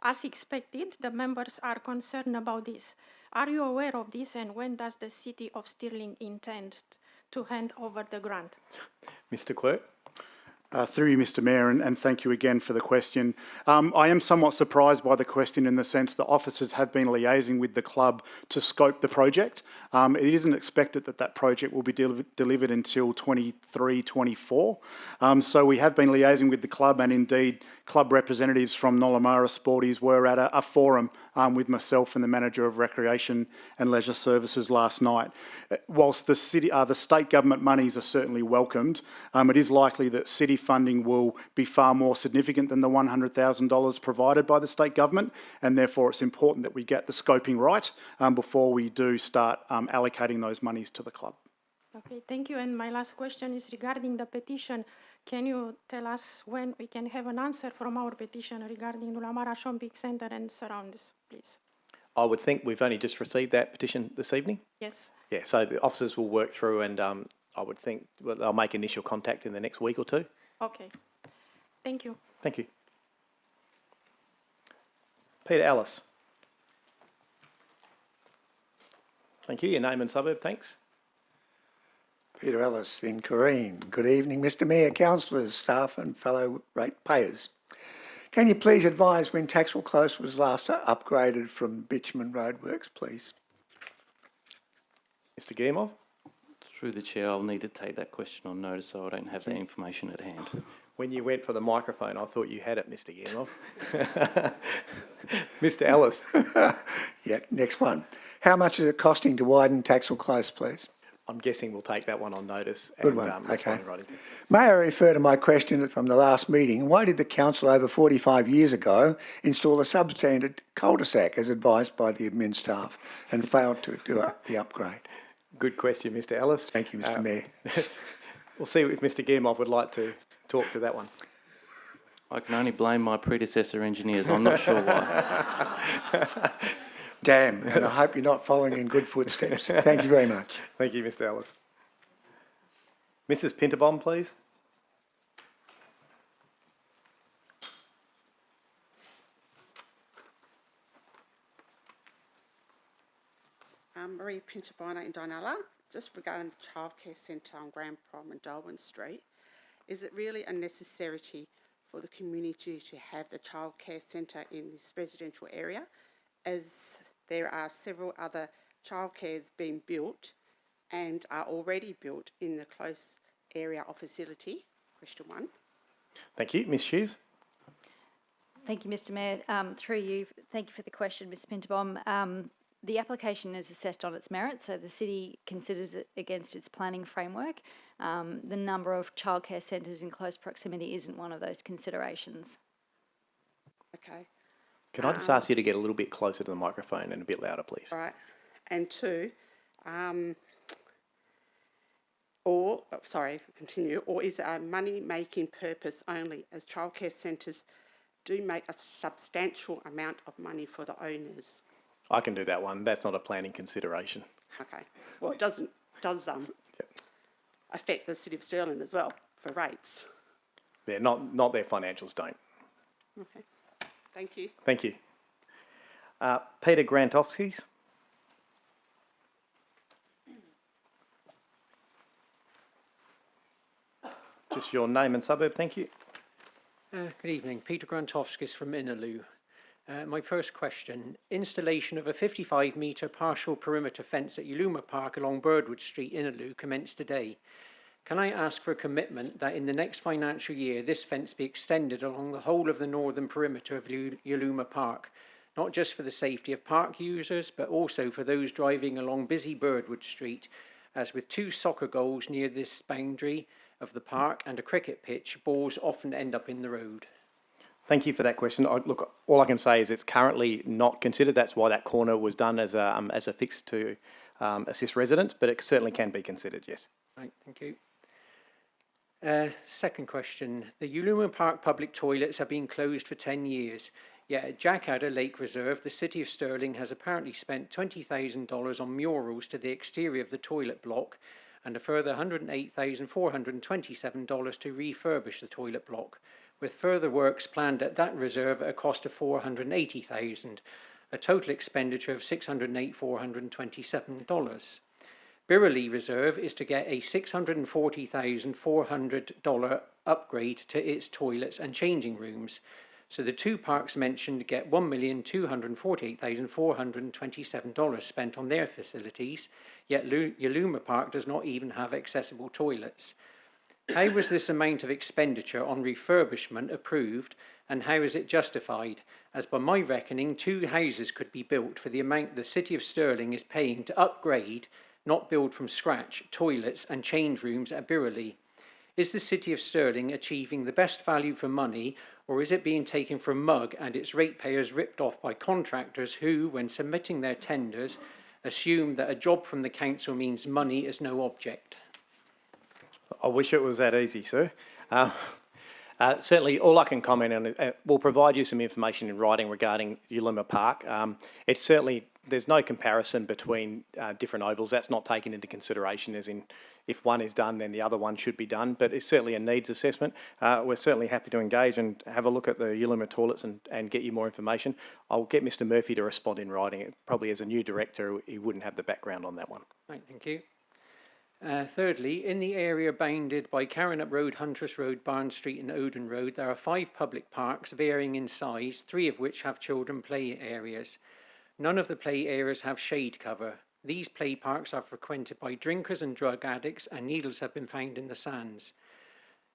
[SPEAKER 15] As expected, the members are concerned about this. Are you aware of this, and when does the City of Stirling intend to hand over the grant?
[SPEAKER 1] Mr. Quirk.
[SPEAKER 11] Through you, Mr. Mayor, and thank you again for the question. I am somewhat surprised by the question in the sense that officers have been liaising with the club to scope the project. It isn't expected that project will be delivered until 23-24. So we have been liaising with the club, and indeed club representatives from Nollamara Sporties were at a forum with myself and the Manager of Recreation and Leisure Services last night. Whilst the state government monies are certainly welcomed, it is likely that city funding will be far more significant than the $100,000 provided by the state government, and therefore it's important that we get the scoping right before we do start allocating those monies to the club.
[SPEAKER 15] Okay, thank you. And my last question is regarding the petition. Can you tell us when we can have an answer from our petition regarding Nulamara Shopping Centre and surrounds, please?
[SPEAKER 1] I would think we've only just received that petition this evening.
[SPEAKER 15] Yes.
[SPEAKER 1] Yeah, so the officers will work through and I would think they'll make initial contact in the next week or two.
[SPEAKER 15] Okay. Thank you.
[SPEAKER 1] Thank you. Peter Ellis. Thank you. Your name and suburb, thanks.
[SPEAKER 16] Peter Ellis in Corrine. Good evening, Mr Mayor, councillors, staff and fellow ratepayers. Can you please advise when Taxwell Close was last upgraded from bitumen roadworks, please?
[SPEAKER 1] Mr Guillemot.
[SPEAKER 8] Through the chair, I'll need to take that question on notice, so I don't have that information at hand.
[SPEAKER 1] When you went for the microphone, I thought you had it, Mr Guillemot. Mr Ellis.
[SPEAKER 16] Yeah, next one. How much is it costing to widen Taxwell Close, please?
[SPEAKER 1] I'm guessing we'll take that one on notice.
[SPEAKER 16] Good
[SPEAKER 1] and,
[SPEAKER 16] one, okay.
[SPEAKER 1] Right.
[SPEAKER 16] May I refer to my question from the last meeting? Why did the council over 45 years ago install a substandard cul-de-sac as advised by the admin staff and failed to do the upgrade?
[SPEAKER 1] Good question, Mr Ellis.
[SPEAKER 16] Thank you, Mr Mayor.
[SPEAKER 1] We'll see if Mr Guillemot would like to talk to that one.
[SPEAKER 8] I can only blame my predecessor engineers. I'm not sure why.
[SPEAKER 16] Damn, and I hope you're not following in good footsteps. Thank you very much.
[SPEAKER 1] Thank you, Mr Ellis. Mrs Pinterbom, please.
[SPEAKER 17] Marie Pinterbona in Dinella. Just regarding the childcare centre on Grand Prom and Darwin Street, is it really a necessity for the community to have the childcare centre in this residential area, as there are several other childcares being built and are already built in the close area of facility? Question one.
[SPEAKER 1] Thank you. Ms Hughes.
[SPEAKER 14] Thank you, Mr Mayor. Through you, thank you for the question, Ms Pinterbom. The application is assessed on its merit, so the city considers it against its planning framework. The number of childcare centres in close proximity isn't one of those considerations.
[SPEAKER 17] Okay.
[SPEAKER 1] Can I just ask you to get a little bit closer to the microphone and a bit louder, please?
[SPEAKER 17] All right. And two, or is it a money-making purpose only, as childcare centres do make a substantial amount of money for the owners?
[SPEAKER 1] I can do that one. That's not a planning consideration.
[SPEAKER 17] Okay. Well, it does affect the City of Stirling as well for rates.
[SPEAKER 1] Yeah, not their financials don't.
[SPEAKER 17] Okay. Thank you.
[SPEAKER 1] Thank you. Peter Grantowskis. Just your name and suburb, thank you.
[SPEAKER 18] Good evening, Peter Grantowskis from Inaloo. My first question, installation of a 55-metre partial perimeter fence at Yallooma Park along Birdwood Street, Inaloo, commenced today. Can I ask for a commitment that in the next financial year this fence be extended along the whole of the northern perimeter of Yallooma Park, not just for the safety of park users, but also for those driving along busy Birdwood Street, as with 2 soccer goals near this boundary of the park and a cricket pitch, balls often end up in the road?
[SPEAKER 1] Thank you for that question. Look, all I can say is it's currently not considered. That's why that corner was done as a fix to assist residents, but it certainly can be considered, yes.
[SPEAKER 18] Right, thank you. Second question. The Yallooma Park public toilets have been closed for 10 years, yet at Jackadder Lake Reserve, the City of Stirling has apparently spent $20,000 on murals to the exterior of the toilet block and a further $108,427 to refurbish the toilet block, with further works planned at that reserve at a cost of $480,000, a total expenditure of $608,427. Birreley Reserve is to get a $640,400 upgrade to its toilets and changing rooms, so the 2 parks mentioned get $1,248,427 spent on their facilities, yet Yallooma Park does not even have accessible toilets. How was this amount of expenditure on refurbishment approved, and how is it justified? As by my reckoning, 2 houses could be built for the amount the City of Stirling is paying to upgrade, not build from scratch, toilets and change rooms at Birrelly. Is the City of Stirling achieving the best value for money, or is it being taken for a mug and its ratepayers ripped off by contractors who, when submitting their tenders, assume that a job from the council means money is no object?
[SPEAKER 1] I wish it was that easy, sir. Certainly, all I can comment on is we'll provide you some information in writing regarding Uluma Park. It's certainly, there's no comparison between different ovals. That's not taken into consideration, as in if one is done, then the other one should be done. But it's certainly a needs assessment. We're certainly happy to engage and have a look at the Uluma toilets and get you more information. I'll get Mr Murphy to respond in writing. Probably as a new director, he wouldn't have the background on that one.
[SPEAKER 18] Right, thank you. Thirdly, in the area bounded by Carrinup Road, Huntress Road, Barnes Street and Oden Road, there are 5 public parks varying in size, 3 of which have children play areas. None of the play areas have shade cover. These play parks are frequented by drinkers and drug addicts, and needles have been found in the sands.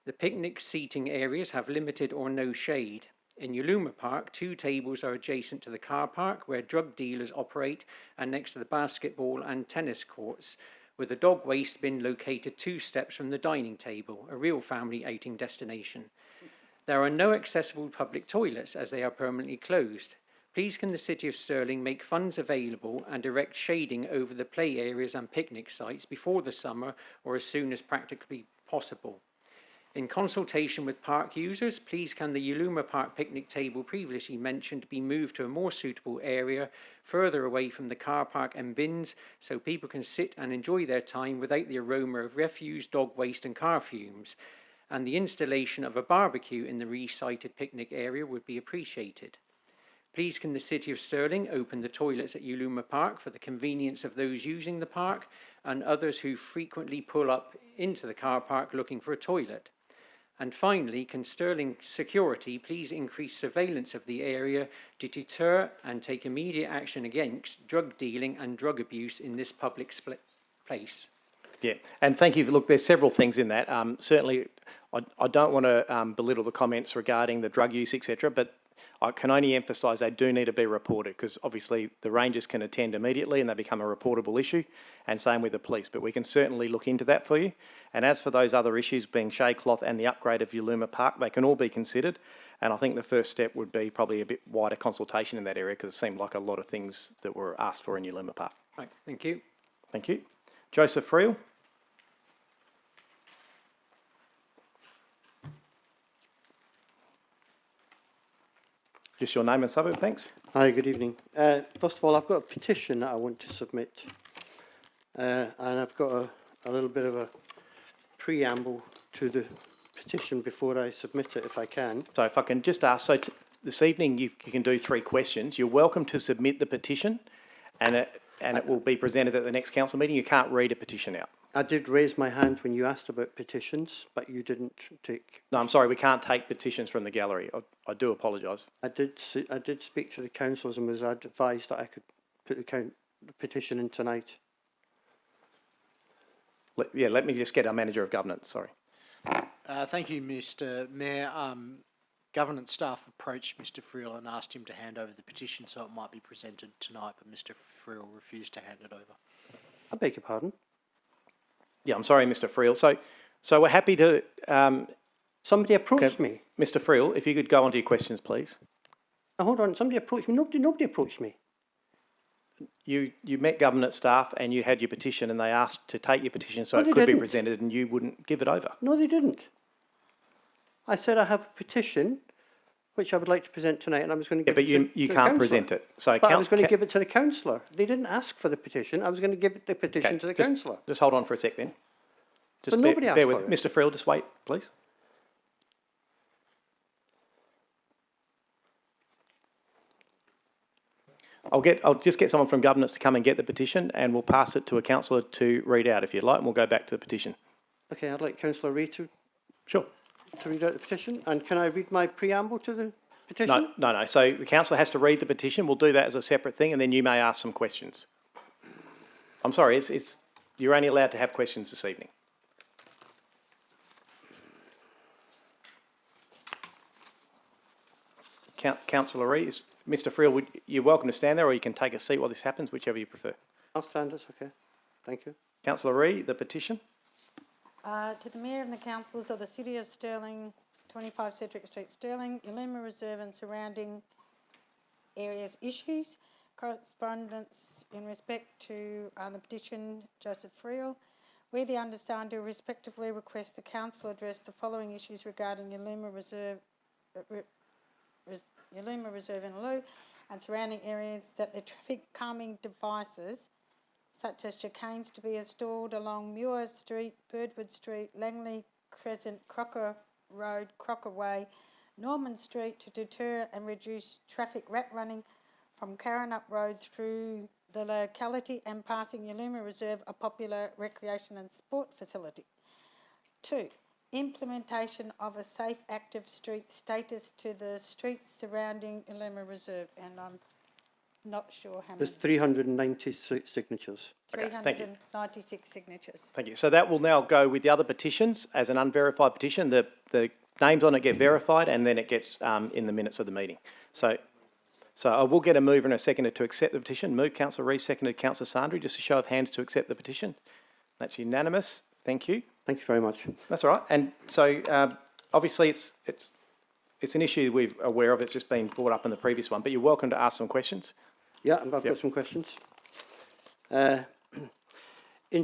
[SPEAKER 18] The picnic seating areas have limited or no shade. In Uluma Park, 2 tables are adjacent to the car park where drug dealers operate and next to the basketball and tennis courts, with a dog waste bin located 2 steps from the dining table, a real family outing destination. There are no accessible public toilets as they are permanently closed. Please can the City of Stirling make funds available and erect shading over the play areas and picnic sites before the summer or as soon as practically possible. In consultation with park users, please can the Uluma Park picnic table previously mentioned be moved to a more suitable area further away from the car park and bins so people can sit and enjoy their time without the aroma of refuse, dog waste and car fumes. And the installation of a barbecue in the recited picnic area would be appreciated. Please can the City of Stirling open the toilets at Uluma Park for the convenience of those using the park and others who frequently pull up into the car park looking for a toilet. And finally, can Stirling Security please increase surveillance of the area to deter and take immediate action against drug dealing and drug abuse in this public place?
[SPEAKER 1] Yeah, and thank you. Look, there's several things in that. Certainly, I don't want to belittle the comments regarding the drug use, etc., but I can only emphasise they do need to be reported because obviously the rangers can attend immediately and they become a reportable issue, and same with the police. But we can certainly look into that for you. And as for those other issues, being shade cloth and the upgrade of Uluma Park, they can all be considered. And I think the first step would be probably a bit wider consultation in that area because it seemed like a lot of things that were asked for in Uluma Park.
[SPEAKER 18] Right, thank you.
[SPEAKER 1] Thank you. Joseph Friel. Just your name and suburb, thanks.
[SPEAKER 19] Hi, good evening. First of all, I've got a petition that I want to submit. And I've got a little bit of a preamble to the petition before I submit it, if I can.
[SPEAKER 1] So if I can just ask, so this evening you can do 3 questions. You're welcome to submit the petition and it will be presented at the next council meeting. You can't read a petition out.
[SPEAKER 19] I did raise my hand when you asked about petitions, but you didn't take...
[SPEAKER 1] No, I'm sorry, we can't take petitions from the gallery. I do apologise.
[SPEAKER 19] I did speak to the councillors and was advised that I could put the petition in tonight.
[SPEAKER 1] Let me just get our Manager of Governance, sorry.
[SPEAKER 20] Thank you, Mr Mayor. Governance staff approached Mr Friel and asked him to hand over the petition so it might be presented tonight, but Mr Friel refused to hand it over.
[SPEAKER 19] I beg your pardon?
[SPEAKER 1] Yeah, I'm sorry, Mr Friel. So we're happy to...
[SPEAKER 19] somebody approached me.
[SPEAKER 1] Mr Friel, if you could go on to your questions, please.
[SPEAKER 19] Now, hold on, somebody approached me. Nobody approached me.
[SPEAKER 1] You met government staff and you had your petition and they asked to take your petition so it could be presented and you wouldn't give it over.
[SPEAKER 19] No, they didn't. I said I have a petition which I would like to present tonight and I was going to give it to the councillor. But you can't present it. So I was going to give it to the councillor. They didn't ask for the petition. I was going to give the petition to the councillor.
[SPEAKER 1] Just hold on for a sec then.
[SPEAKER 19] But nobody asked for it.
[SPEAKER 1] Mr Friel, just wait, please. I'll just get someone from governance to come and get the petition and we'll pass it to a councillor to read out if you'd like and we'll go back to the petition.
[SPEAKER 19] Okay, I'd like Councillor Reid to...
[SPEAKER 1] Sure.
[SPEAKER 19] To read out the petition. And can I read my preamble to the petition?
[SPEAKER 1] No. So the councillor has to read the petition. We'll do that as a separate thing and then you may ask some questions. I'm sorry, you're only allowed to have questions this evening. Councillor Ree, Mr Friel, you're welcome to stand there, or you can take a seat while this happens, whichever you prefer.
[SPEAKER 19] I'll stand, that's okay. Thank you.
[SPEAKER 1] Councillor Ree, the petition.
[SPEAKER 15] To the Mayor and the Councillors of the City of Stirling, 25 Cedric Street, Stirling, Yallooma Reserve and surrounding areas issues. Correspondence in respect to the petition, Joseph Friel. We, the undersigned, respectively request the Council address the following issues regarding Yallooma Reserve, Yallooma Reserve in Innaloo and surrounding areas, that the traffic calming devices such as chicanes to be installed along Muir Street, Birdwood Street, Langley Crescent, Crocker Road, Crocker Way, Norman Street to deter and reduce traffic rat running from Karrinyup Road through the locality and passing Yallooma Reserve, a popular recreation and sport facility. 2. Implementation of a safe active street status to the streets surrounding Yallooma Reserve, and I'm not sure how many.
[SPEAKER 19] There's 396 signatures.
[SPEAKER 1] Okay, thank you.
[SPEAKER 15] 396 signatures.
[SPEAKER 1] Thank you. So that will now go with the other petitions as an unverified petition. The names on it get verified, and then it gets in the minutes of the meeting. So I will get a mover and a seconder to accept the petition. Move, Councillor Rees, seconded Councillor Sandri. Just a show of hands to accept the petition. That's unanimous. Thank you.
[SPEAKER 19] Thank you very much.
[SPEAKER 1] That's all right. And so obviously it's an issue we're aware of. It's just been brought up in the previous one, but you're welcome to ask some questions.
[SPEAKER 19] Yeah, I've got some questions. In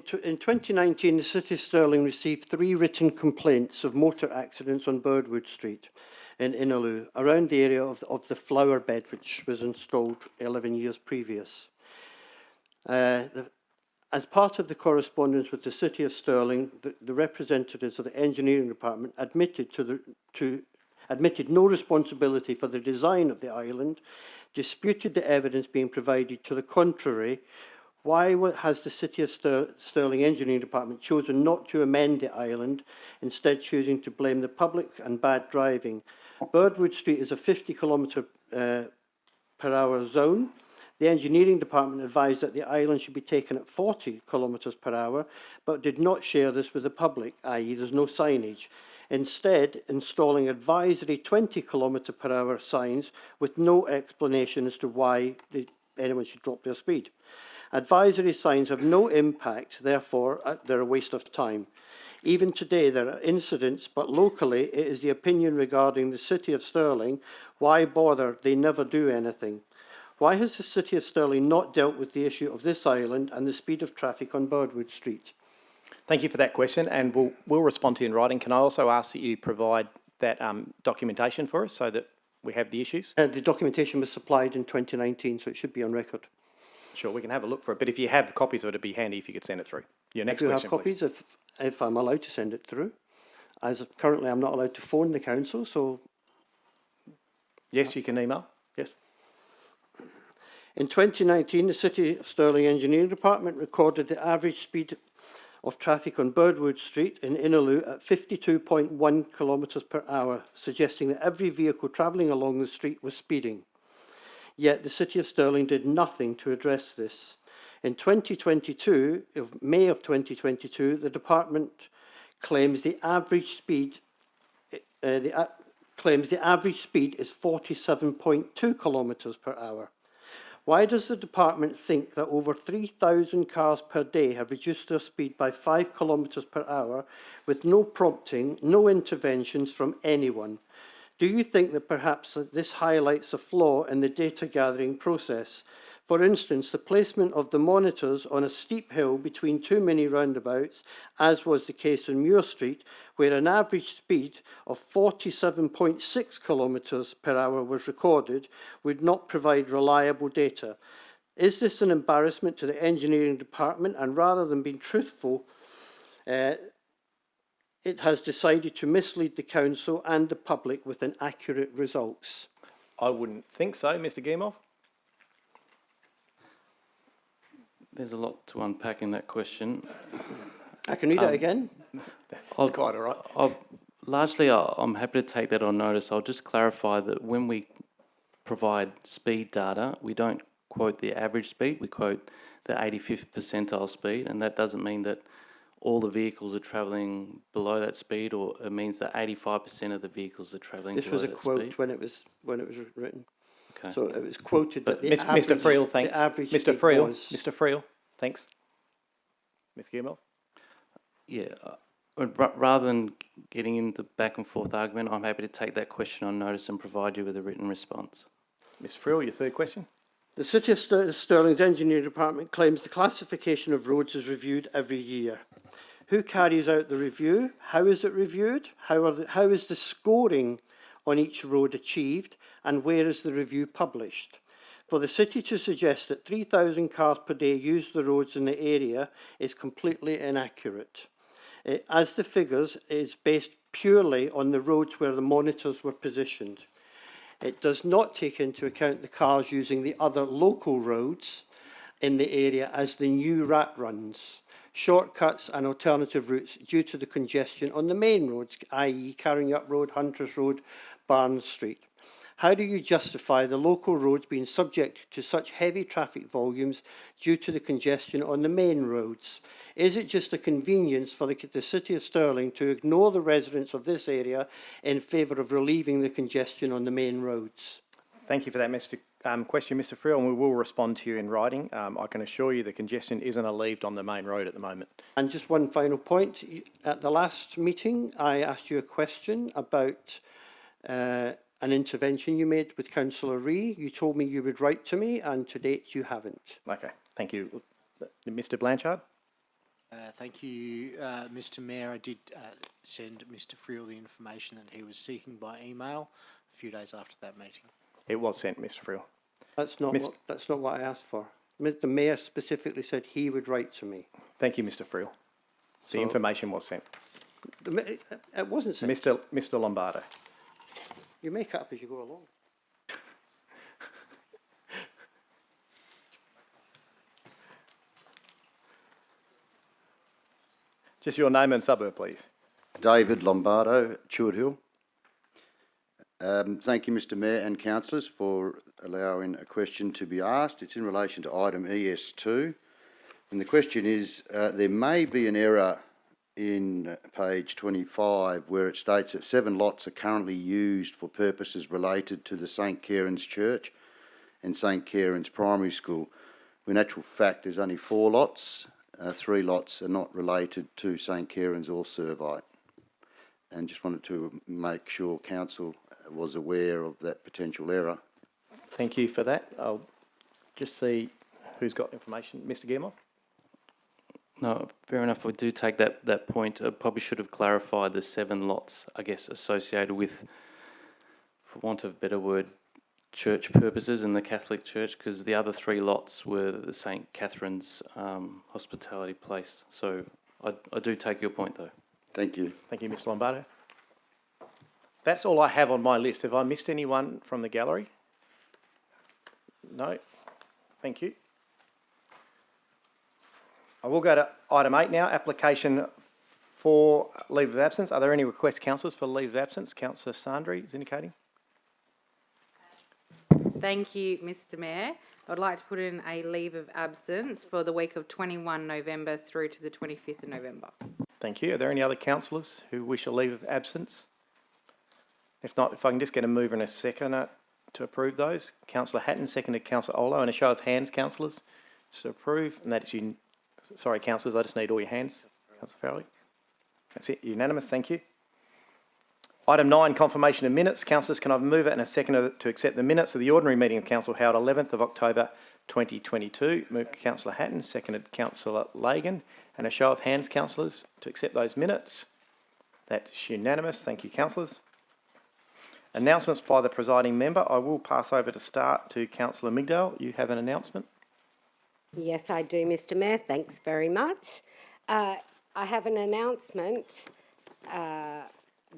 [SPEAKER 19] 2019, the City of Stirling received 3 written complaints of motor accidents on Birdwood Street in Innaloo, around the area of the flower bed which was installed 11 years previous. As part of the correspondence with the City of Stirling, the representatives of the engineering department admitted admitted no responsibility for the design of the island, disputed the evidence being provided to the contrary. Why has the City of Stirling Engineering Department chosen not to amend the island, instead choosing to blame the public and bad driving? Birdwood Street is a 50 km per hour zone. The Engineering Department advised that the island should be taken at 40 km per hour, but did not share this with the public, i.e. there's no signage. Instead, installing advisory 20 km per hour signs with no explanation as to why anyone should drop their speed. Advisory signs have no impact, therefore they're a waste of time. Even today there are incidents, but locally it is the opinion regarding the City of Stirling, why bother, they never do anything. Why has the City of Stirling not dealt with the issue of this island and the speed of traffic on Birdwood Street?
[SPEAKER 1] Thank you for that question, and we'll respond to you in writing. Can I also ask that you provide that documentation for us so that we have the issues?
[SPEAKER 19] The documentation was supplied in 2019, so it should be on record.
[SPEAKER 1] Sure, we can have a look for it, but if you have copies of it, it'd be handy if you could send it through. Your next question,
[SPEAKER 19] I do have copies
[SPEAKER 1] please.
[SPEAKER 19] if I'm allowed to send it through. As currently I'm not allowed to phone the council, so...
[SPEAKER 1] Yes, you can email. Yes.
[SPEAKER 19] In 2019, the City of Stirling Engineering Department recorded the average speed of traffic on Birdwood Street in Innaloo at 52.1 kilometres per hour, suggesting that every vehicle travelling along the street was speeding. Yet the City of Stirling did nothing to address this. In 2022, May of 2022, the department claims the average speed is 47.2 kilometres per hour. Why does the department think that over 3,000 cars per day have reduced their speed by 5 kilometres per hour with no prompting, no interventions from anyone? Do you think that perhaps this highlights a flaw in the data gathering process? For instance, the placement of the monitors on a steep hill between 2 mini roundabouts, as was the case on Muir Street, where an average speed of 47.6 kilometres per hour was recorded, would not provide reliable data. Is this an embarrassment to the engineering department, and rather than being truthful, it has decided to mislead the council and the public with inaccurate results?
[SPEAKER 1] I wouldn't think so, Mr. Guillemot.
[SPEAKER 8] There's a lot to unpack in that question.
[SPEAKER 19] I can read it again.
[SPEAKER 1] That's quite all right.
[SPEAKER 8] Largely, I'm happy to take that on notice. I'll just clarify that when we provide speed data, we don't quote the average speed, we quote the 85th percentile speed, and that doesn't mean that all the vehicles are travelling below that speed, or it means that 85% of the vehicles are travelling
[SPEAKER 19] This
[SPEAKER 8] below
[SPEAKER 19] was a
[SPEAKER 8] that
[SPEAKER 19] quote
[SPEAKER 8] speed?
[SPEAKER 19] when it was written.
[SPEAKER 8] Okay.
[SPEAKER 19] So it was quoted
[SPEAKER 1] But
[SPEAKER 19] that the average,
[SPEAKER 1] Mr. Friel, thanks.
[SPEAKER 19] the average
[SPEAKER 1] Mr.
[SPEAKER 19] speed
[SPEAKER 1] Friel,
[SPEAKER 19] was.
[SPEAKER 1] Mr. Friel, thanks. Ms. Guillemot?
[SPEAKER 8] Yeah, rather than getting into back and forth argument, I'm happy to take that question on notice and provide you with a written response.
[SPEAKER 1] Ms. Friel, your third question.
[SPEAKER 19] The City of Stirling's Engineering Department claims the classification of roads is reviewed every year. Who carries out the review? How is it reviewed? How is the scoring on each road achieved? And where is the review published? For the City to suggest that 3,000 cars per day use the roads in the area is completely inaccurate, as the figures is based purely on the roads where the monitors were positioned. It does not take into account the cars using the other local roads in the area as the new rat runs, shortcuts and alternative routes due to the congestion on the main roads, i.e. Carrying-up Road, Hunters Road, Barnes Street. How do you justify the local roads being subject to such heavy traffic volumes due to the congestion on the main roads? Is it just a convenience for the City of Stirling to ignore the residents of this area in favour of relieving the congestion on the main roads?
[SPEAKER 1] Thank you for that question, Mr. Friel, and we will respond to you in writing. I can assure you the congestion isn't alleviated on the main road at the moment.
[SPEAKER 19] And just one final point. At the last meeting, I asked you a question about an intervention you made with Councillor Ree. You told me you would write to me, and to date you haven't.
[SPEAKER 1] Okay, thank you. Mr. Blanchard?
[SPEAKER 20] Thank you, Mr. Mayor. I did send Mr. Friel the information that he was seeking by email a few days after that meeting.
[SPEAKER 1] It was sent, Mr. Friel.
[SPEAKER 19] That's not what I asked for. The Mayor specifically said he would write to me.
[SPEAKER 1] Thank you, Mr. Friel. The information was sent.
[SPEAKER 19] It wasn't sent.
[SPEAKER 1] Mr. Lombardo.
[SPEAKER 19] You make it up as you go along.
[SPEAKER 1] Just your name and suburb, please.
[SPEAKER 21] David Lombardo, Chewett Hill. Thank you, Mr. Mayor and councillors, for allowing a question to be asked. It's in relation to item ES2. And the question is, there may be an error in page 25 where it states that 7 lots are currently used for purposes related to the St Cairns Church and St Cairns Primary School. In actual fact, there's only 4 lots. 3 lots are not related to St Cairns or Servite. And just wanted to make sure council was aware of that potential error.
[SPEAKER 1] Thank you for that. I'll just see who's got information. Mr. Guillemot?
[SPEAKER 8] No, fair enough. We do take that point. I probably should have clarified the 7 lots, I guess, associated with, for want of a better word, church purposes in the Catholic Church, because the other 3 lots were the St Catherine's Hospitality Place. So I do take your point, though.
[SPEAKER 21] Thank you.
[SPEAKER 1] Thank you, Mr. Lombardo. That's all I have on my list. Have I missed anyone from the gallery? No? Thank you. I will go to item 8 now, application for leave of absence. Are there any requests, councillors, for leave of absence? Councillor Sandri is indicating.
[SPEAKER 3] Thank you, Mr. Mayor. I would like to put in a leave of absence for the week of 21 November through to the 25th of November.
[SPEAKER 1] Thank you. Are there any other councillors who wish a leave of absence? If not, if I can just get a mover and a seconder to approve those. Councillor Hatton, seconded Councillor Olo. And a show of hands, councillors, to approve. And that is sorry, councillors, I just need all your hands. Councillor Farrelly. That's it, unanimous, thank you. Item 9, confirmation of minutes. Councillors, can I move it and a seconder to accept the minutes of the ordinary meeting of Council held 11th of October 2022. Moved Councillor Hatton, seconded Councillor Lagan. And a show of hands, councillors, to accept those minutes. That's unanimous, thank you, councillors. Announcements by the presiding member. I will pass over to start to Councillor Migdale. You have an announcement.
[SPEAKER 22] Yes, I do, Mr. Mayor. Thanks very much. I have an announcement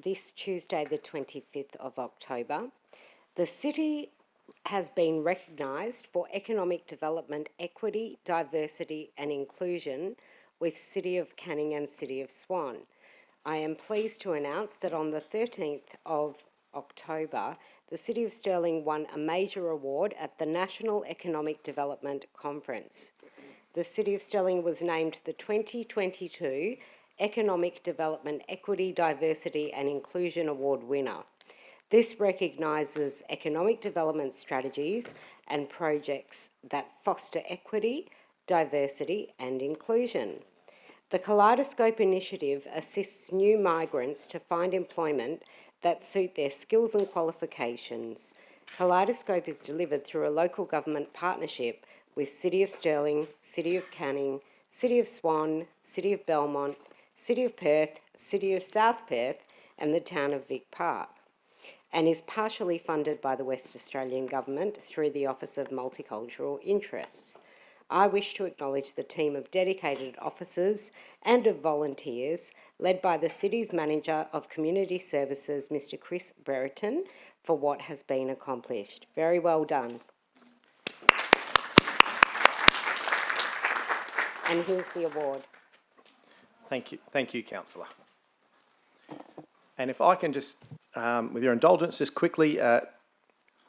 [SPEAKER 22] this Tuesday, the 25th of October. The City has been recognised for economic development, equity, diversity and inclusion with City of Canning and City of Swan. I am pleased to announce that on the 13th of October, the City of Stirling won a major award at the National Economic Development Conference. the City of Stirling was named the 2022 Economic Development Equity, Diversity and Inclusion Award winner. This recognises economic development strategies and projects that foster equity, diversity and inclusion. The Kaleidoscope initiative assists new migrants to find employment that suit their skills and qualifications. Kaleidoscope is delivered through a local government partnership with City of Stirling, City of Canning, City of Swan, City of Belmont, City of Perth, City of South Perth and the town of Vic Park, and is partially funded by the West Australian Government through the Office of Multicultural Interests. I wish to acknowledge the team of dedicated officers and of volunteers led by the City's Manager of Community Services, Mr Chris Brereton, for what has been accomplished. Very well done. And here's the award.
[SPEAKER 1] Thank you, Councillor. And if I can just, with your indulgence, just quickly,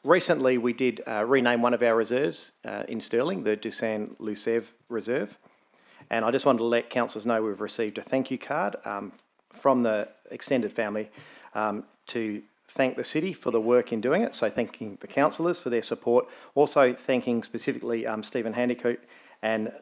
[SPEAKER 1] recently we did rename one of our reserves in Stirling, the Dusan Lucev Reserve. And I just wanted to let councillors know we've received a thank you card from the extended family to thank the city for the work in doing it. So thanking the councillors for their support. Also thanking specifically Stephen Handicoot and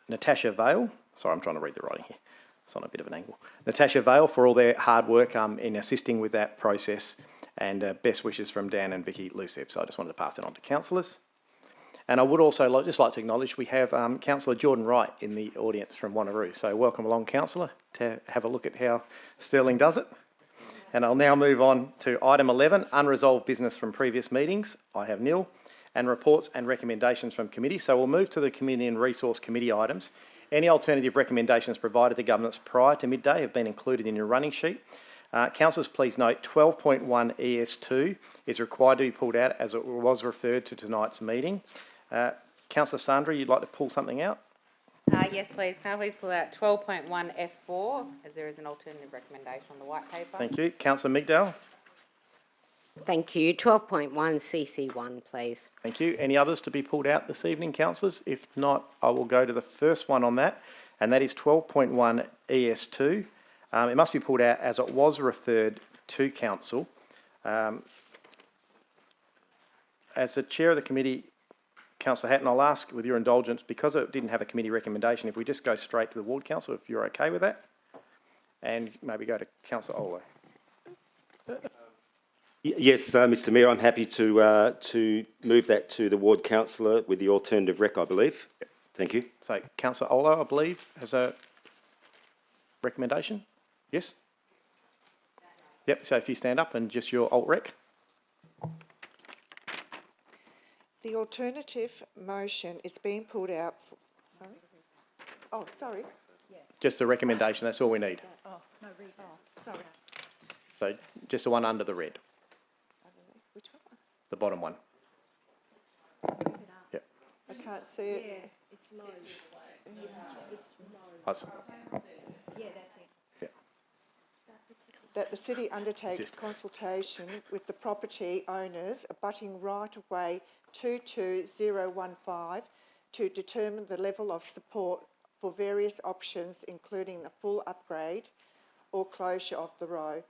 [SPEAKER 1] Natasha Vale. Sorry, I'm trying to read the writing here. It's on a bit of an angle. Natasha Vale for all their hard work in assisting with that process, and best wishes from Dan and Vicky Lucev. So I just wanted to pass it on to councillors. And I would also like to acknowledge we have Councillor Jordan Wright in the audience from Wanneroo. So welcome along, Councillor, to have a look at how Stirling does it. And I'll now move on to item 11, unresolved business from previous meetings. I have nil, and reports and recommendations from committee. So we'll move to the Community and Resource Committee items. Any alternative recommendations provided to governments prior to midday have been included in your running sheet. Councillors, please note 12.1 ES2 is required to be pulled out as it was referred to tonight's meeting. Councillor Sandra, you'd like to pull something out?
[SPEAKER 3] Yes, please. Can I please pull out 12.1 F4, as there is an alternative recommendation on the white paper?
[SPEAKER 1] Thank you. Councillor Migdal?
[SPEAKER 22] Thank you. 12.1 CC1, please.
[SPEAKER 1] Thank you. Any others to be pulled out this evening, councillors? If not, I will go to the first one on that, and that is 12.1 ES2. It must be pulled out as it was referred to council. As the chair of the committee, Councillor Hatton, I'll ask, with your indulgence, because it didn't have a committee recommendation, if we just go straight to the ward council, if you're okay with that, and maybe go to Councillor Olo.
[SPEAKER 2] Yes, Mr Mayor, I'm happy to move that to the ward councillor with the alternative rec, I believe. Yep. Thank you.
[SPEAKER 1] So Councillor Olo, I believe, has a recommendation. Yes? Yep, so if you stand up and just your alt rec.
[SPEAKER 4] The alternative motion is being pulled out. Sorry? Oh, sorry.
[SPEAKER 1] Just the recommendation, that's all we need.
[SPEAKER 4] Oh, no, read. Oh, sorry.
[SPEAKER 1] So just the one under the red.
[SPEAKER 4] Which one?
[SPEAKER 1] The bottom one. Yep.
[SPEAKER 4] I can't see it.
[SPEAKER 23] Yeah, it's low.
[SPEAKER 1] It's low.
[SPEAKER 23] Yeah, that's it.
[SPEAKER 1] Yeah.
[SPEAKER 4] That the city undertakes consultation with the property owners abutting right-of-way 22015 to determine the level of support for various options, including a full upgrade or closure of the road.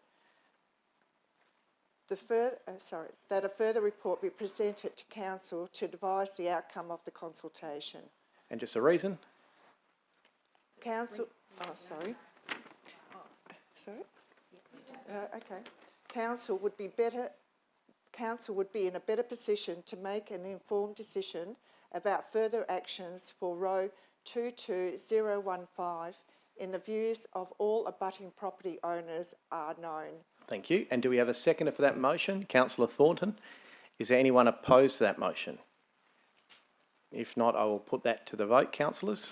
[SPEAKER 4] That a further report be presented to council to advise the outcome of the consultation.
[SPEAKER 1] And just a reason?
[SPEAKER 4] Council, sorry. Okay. Council would be in a better position to make an informed decision about further actions for row 22015 in the views of all abutting property owners are known.
[SPEAKER 1] Thank you. And do we have a seconder for that motion? Councillor Thornton. Is there anyone opposed to that motion? If not, I will put that to the vote, councillors.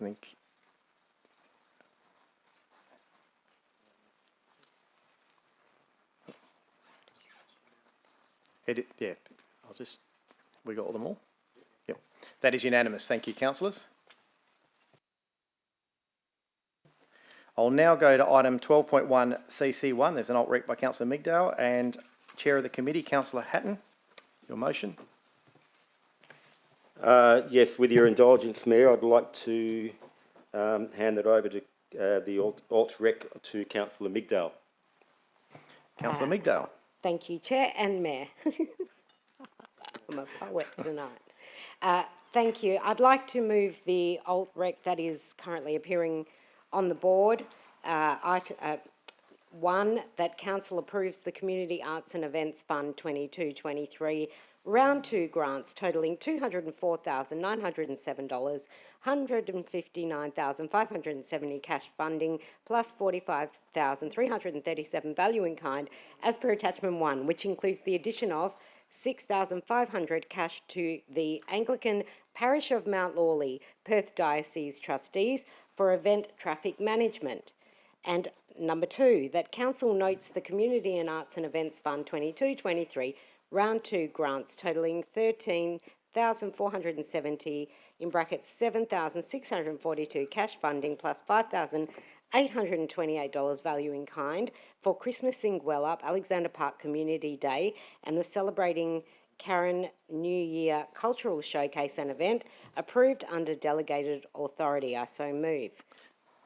[SPEAKER 1] I think yeah, we got all them all? Yep. That is unanimous. Thank you, councillors. I'll now go to item 12.1 CC1. There's an alt rec by Councillor Migdale and Chair of the committee, Councillor Hatton. Your motion.
[SPEAKER 2] Yes, with your indulgence, Mayor, I'd like to hand it over to the alt rec to Councillor Migdale.
[SPEAKER 1] Councillor Migdale.
[SPEAKER 22] Thank you, Chair and Mayor. I'm a poet tonight. Thank you. I'd like to move the alt rec that is currently appearing on the board. One, that Council approves the Community Arts and Events Fund 22-23 Round 2 grants totalling $204,907, $159,570 cash funding plus $45,337 value in kind as per attachment 1, which includes the addition of $6,500 cash to the Anglican Parish of Mount Lawley, Perth Diocese Trustees for event traffic management. And number 2, that Council notes the Community and Arts and Events Fund 22-23 Round 2 grants totalling $13,470 in brackets $7,642 cash funding plus $5,828 value in kind for Christmas in Gwelup, Alexander Park Community Day and the Celebrating Karen New Year Cultural Showcase and event approved under delegated authority. I so move.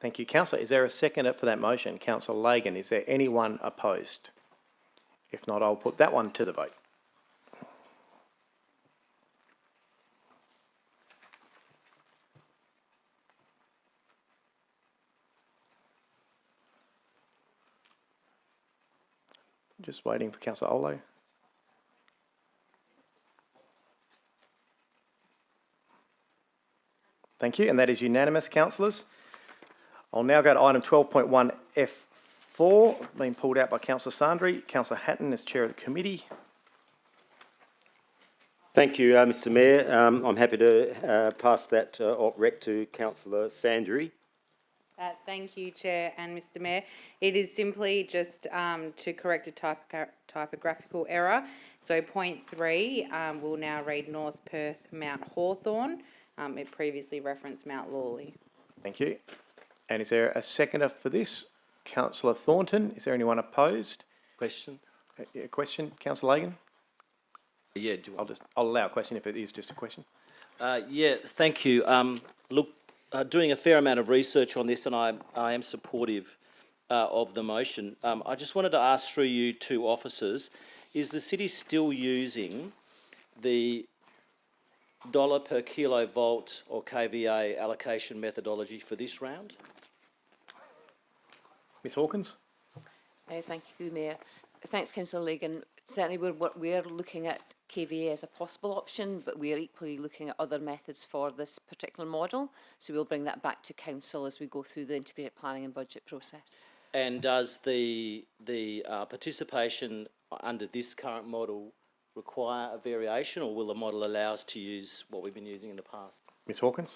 [SPEAKER 1] Thank you, Councillor. Is there a seconder for that motion? Councillor Lagan, is there anyone opposed? If not, I'll put that one to the vote. Just waiting for Councillor Olo. Thank you, and that is unanimous, councillors. I'll now go to item 12.1 F4, being pulled out by Councillor Sandri. Councillor Hatton as chair of the committee.
[SPEAKER 2] Thank you, Mr. Mayor. I'm happy to pass that alt rec to Councillor Sandri.
[SPEAKER 3] Thank you, Chair and Mr. Mayor. It is simply just to correct a typographical error. So point 3 will now read North Perth Mount Hawthorn. It previously referenced Mount Lawley.
[SPEAKER 1] Thank you. And is there a seconder for this? Councillor Thornton, is there anyone opposed?
[SPEAKER 5] Question?
[SPEAKER 1] A question, Councillor Lagan?
[SPEAKER 5] Yeah.
[SPEAKER 1] I'll allow a question if it is just a question.
[SPEAKER 5] Yeah, thank you. Look, doing a fair amount of research on this, and I am supportive of the motion. I just wanted to ask through you two officers, is the city still using the dollar per kilovolt or kVA allocation methodology for this round?
[SPEAKER 1] Ms Hawkins?
[SPEAKER 6] Thank you, Mayor. Thanks, Councillor Lagan. Certainly we're looking at kVA as a possible option, but we're equally looking at other methods for this particular model. So we'll bring that back to Council as we go through the integrated planning and budget process.
[SPEAKER 5] And does the participation under this current model require a variation, or will the model allow us to use what we've been using in the past?
[SPEAKER 1] Ms Hawkins?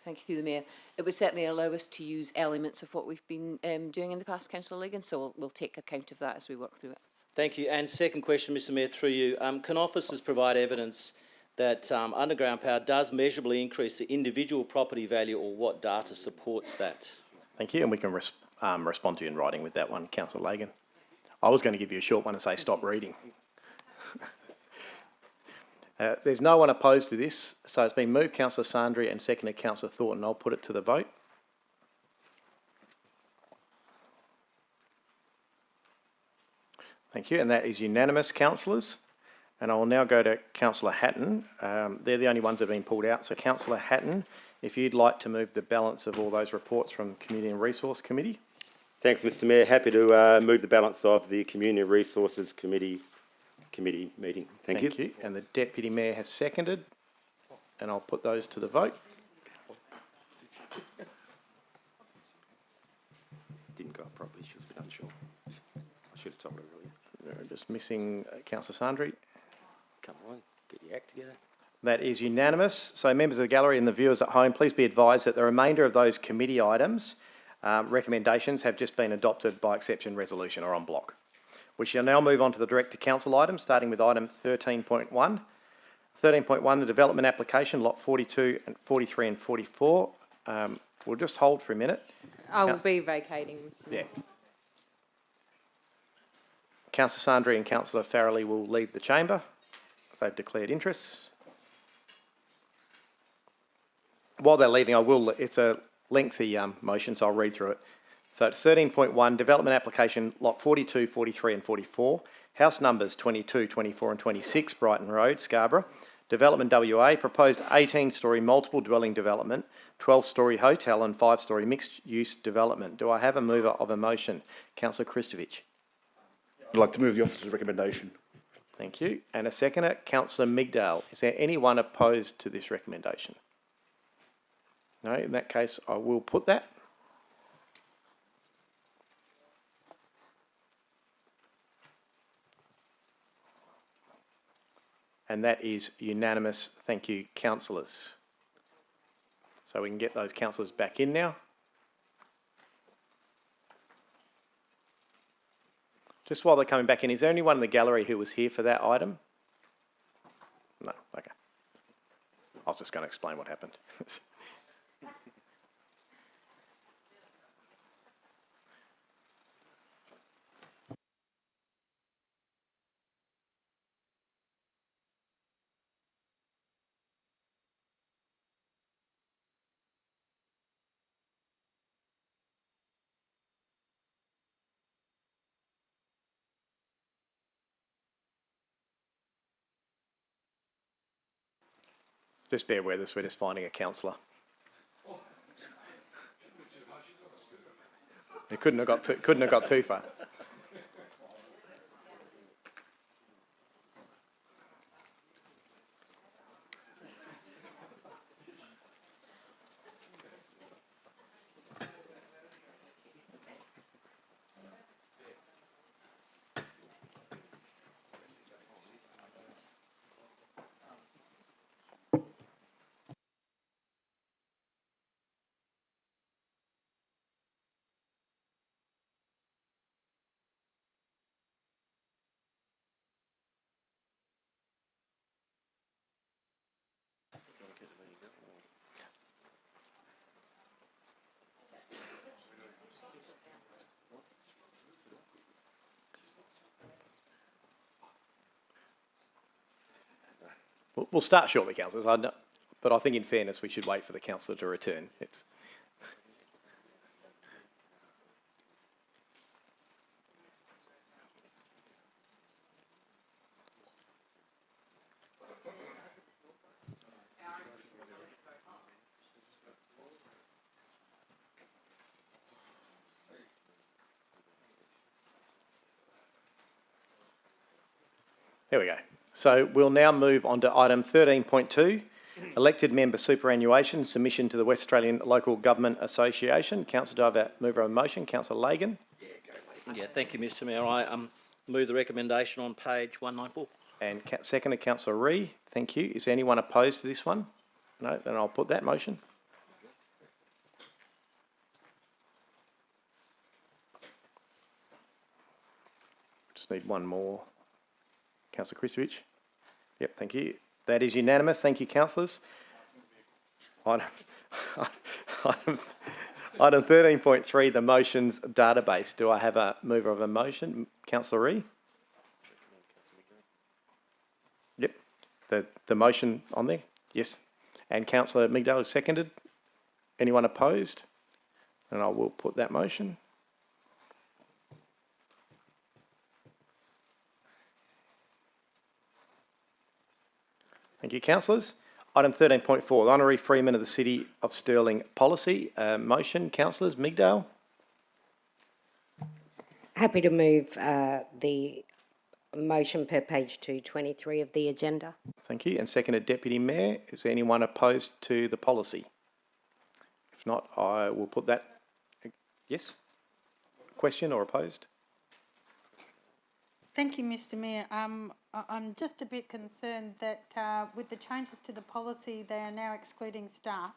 [SPEAKER 6] Thank you, through the Mayor. It would certainly allow us to use elements of what we've been doing in the past, Councillor Lagan, so we'll take account of that as we work through it.
[SPEAKER 5] Thank you. And second question, Mr Mayor, through you. Can officers provide evidence that underground power does measurably increase the individual property value, or what data supports that?
[SPEAKER 1] Thank you, and we can respond to you in writing with that one, Councillor Lagan. I was going to give you a short one and say stop reading. There's no one opposed to this, so it's been moved Councillor Sandri and seconded Councillor Thornton. I'll put it to the vote. Thank you, and that is unanimous, councillors. And I will now go to Councillor Hatton. They're the only ones that have been pulled out. So Councillor Hatton, if you'd like to move the balance of all those reports from Community and Resource Committee.
[SPEAKER 2] Thanks, Mr Mayor. Happy to move the balance of the Community Resources Committee meeting. Thank you.
[SPEAKER 1] And the Deputy Mayor has seconded, and I'll put those to the vote.
[SPEAKER 2] Didn't go up properly. She was a bit unsure. I should have told her earlier.
[SPEAKER 1] We're just missing Councillor Sandri.
[SPEAKER 2] Come on, get your act together.
[SPEAKER 1] That is unanimous. So members of the gallery and the viewers at home, please be advised that the remainder of those committee items, recommendations, have just been adopted by exception resolution or en bloc. We shall now move on to the direct to council items, starting with item 13.1. 13.1, the development application, lot 42 and 43 and 44. We'll just hold for a minute.
[SPEAKER 3] I will be vacating, Mr. Mayor.
[SPEAKER 1] Yeah. Councillor Sandri and Councillor Farrelly will leave the chamber as they've declared interests. While they're leaving, it's a lengthy motion, so I'll read through it. So it's 13.1, development application lot 42, 43 and 44, house numbers 22, 24 and 26, Brighton Road, Scarborough. Development WA, proposed 18-storey multiple dwelling development, 12-storey hotel and 5-storey mixed-use development. Do I have a mover of a motion? Councillor Kristovich.
[SPEAKER 7] I'd like to move the officer's recommendation.
[SPEAKER 1] Thank you. And a seconder, Councillor Migdale. Is there anyone opposed to this recommendation? No, in that case, I will put that. And that is unanimous. Thank you, councillors. So we can get those councillors back in now. Just while they're coming back in, is there anyone in the gallery who was here for that item? No, okay. I was just going to explain what happened. Just bear with us, we're just finding a councillor. It couldn't have got too far. We'll start shortly, councillors, but I think in fairness we should wait for the councillor to return. There we go. So we'll now move on to item 13.2, elected member superannuation submission to the West Australian Local Government Association. Councillor, do I have a mover of a motion? Councillor Lagan.
[SPEAKER 5] Yeah, thank you, Mr. Mayor. I move the recommendation on page 194.
[SPEAKER 1] And second, Councillor Ree. Thank you. Is there anyone opposed to this one? No, then I'll put that motion. Just need one more. Councillor Kristovich. Yep, thank you. That is unanimous. Thank you, councillors. Item 13.3, the motions database. Do I have a mover of a motion? Councillor Ree? Yep. The motion on there? Yes. And Councillor Migdale is seconded. Anyone opposed? And I will put that motion. Thank you, councillors. Item 13.4, the honorary freeman of the City of Stirling policy. Motion, councillors. Migdale.
[SPEAKER 22] Happy to move the motion per page 223 of the agenda.
[SPEAKER 1] Thank you. And seconded, Deputy Mayor. Is there anyone opposed to the policy? If not, I will put that. Yes? Question or opposed?
[SPEAKER 9] Thank you, Mr. Mayor. I'm just a bit concerned that with the changes to the policy, they are now excluding staff.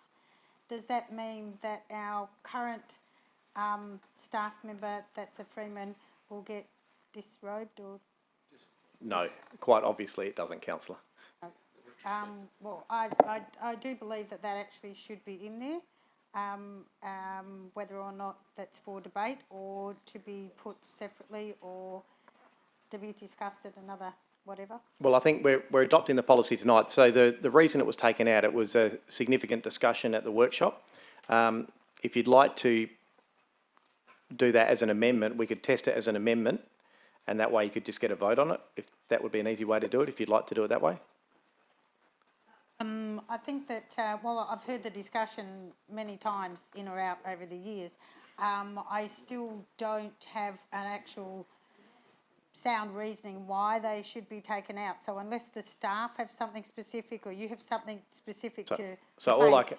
[SPEAKER 9] Does that mean that our current staff member that's a freeman will get disrobed or?
[SPEAKER 1] No, quite obviously it doesn't, councillor.
[SPEAKER 9] Well, I do believe that actually should be in there. whether or not that's for debate or to be put separately or to be discussed at another whatever?
[SPEAKER 1] Well, I think we're adopting the policy tonight. So the reason it was taken out, it was a significant discussion at the workshop. If you'd like to do that as an amendment, we could test it as an amendment, and that way you could just get a vote on it. If that would be an easy way to do it, if you'd like to do it that way.
[SPEAKER 9] I think that, well, I've heard the discussion many times in or out over the years. I still don't have an actual sound reasoning why they should be taken out. So unless the staff have something specific or you have something specific to debate,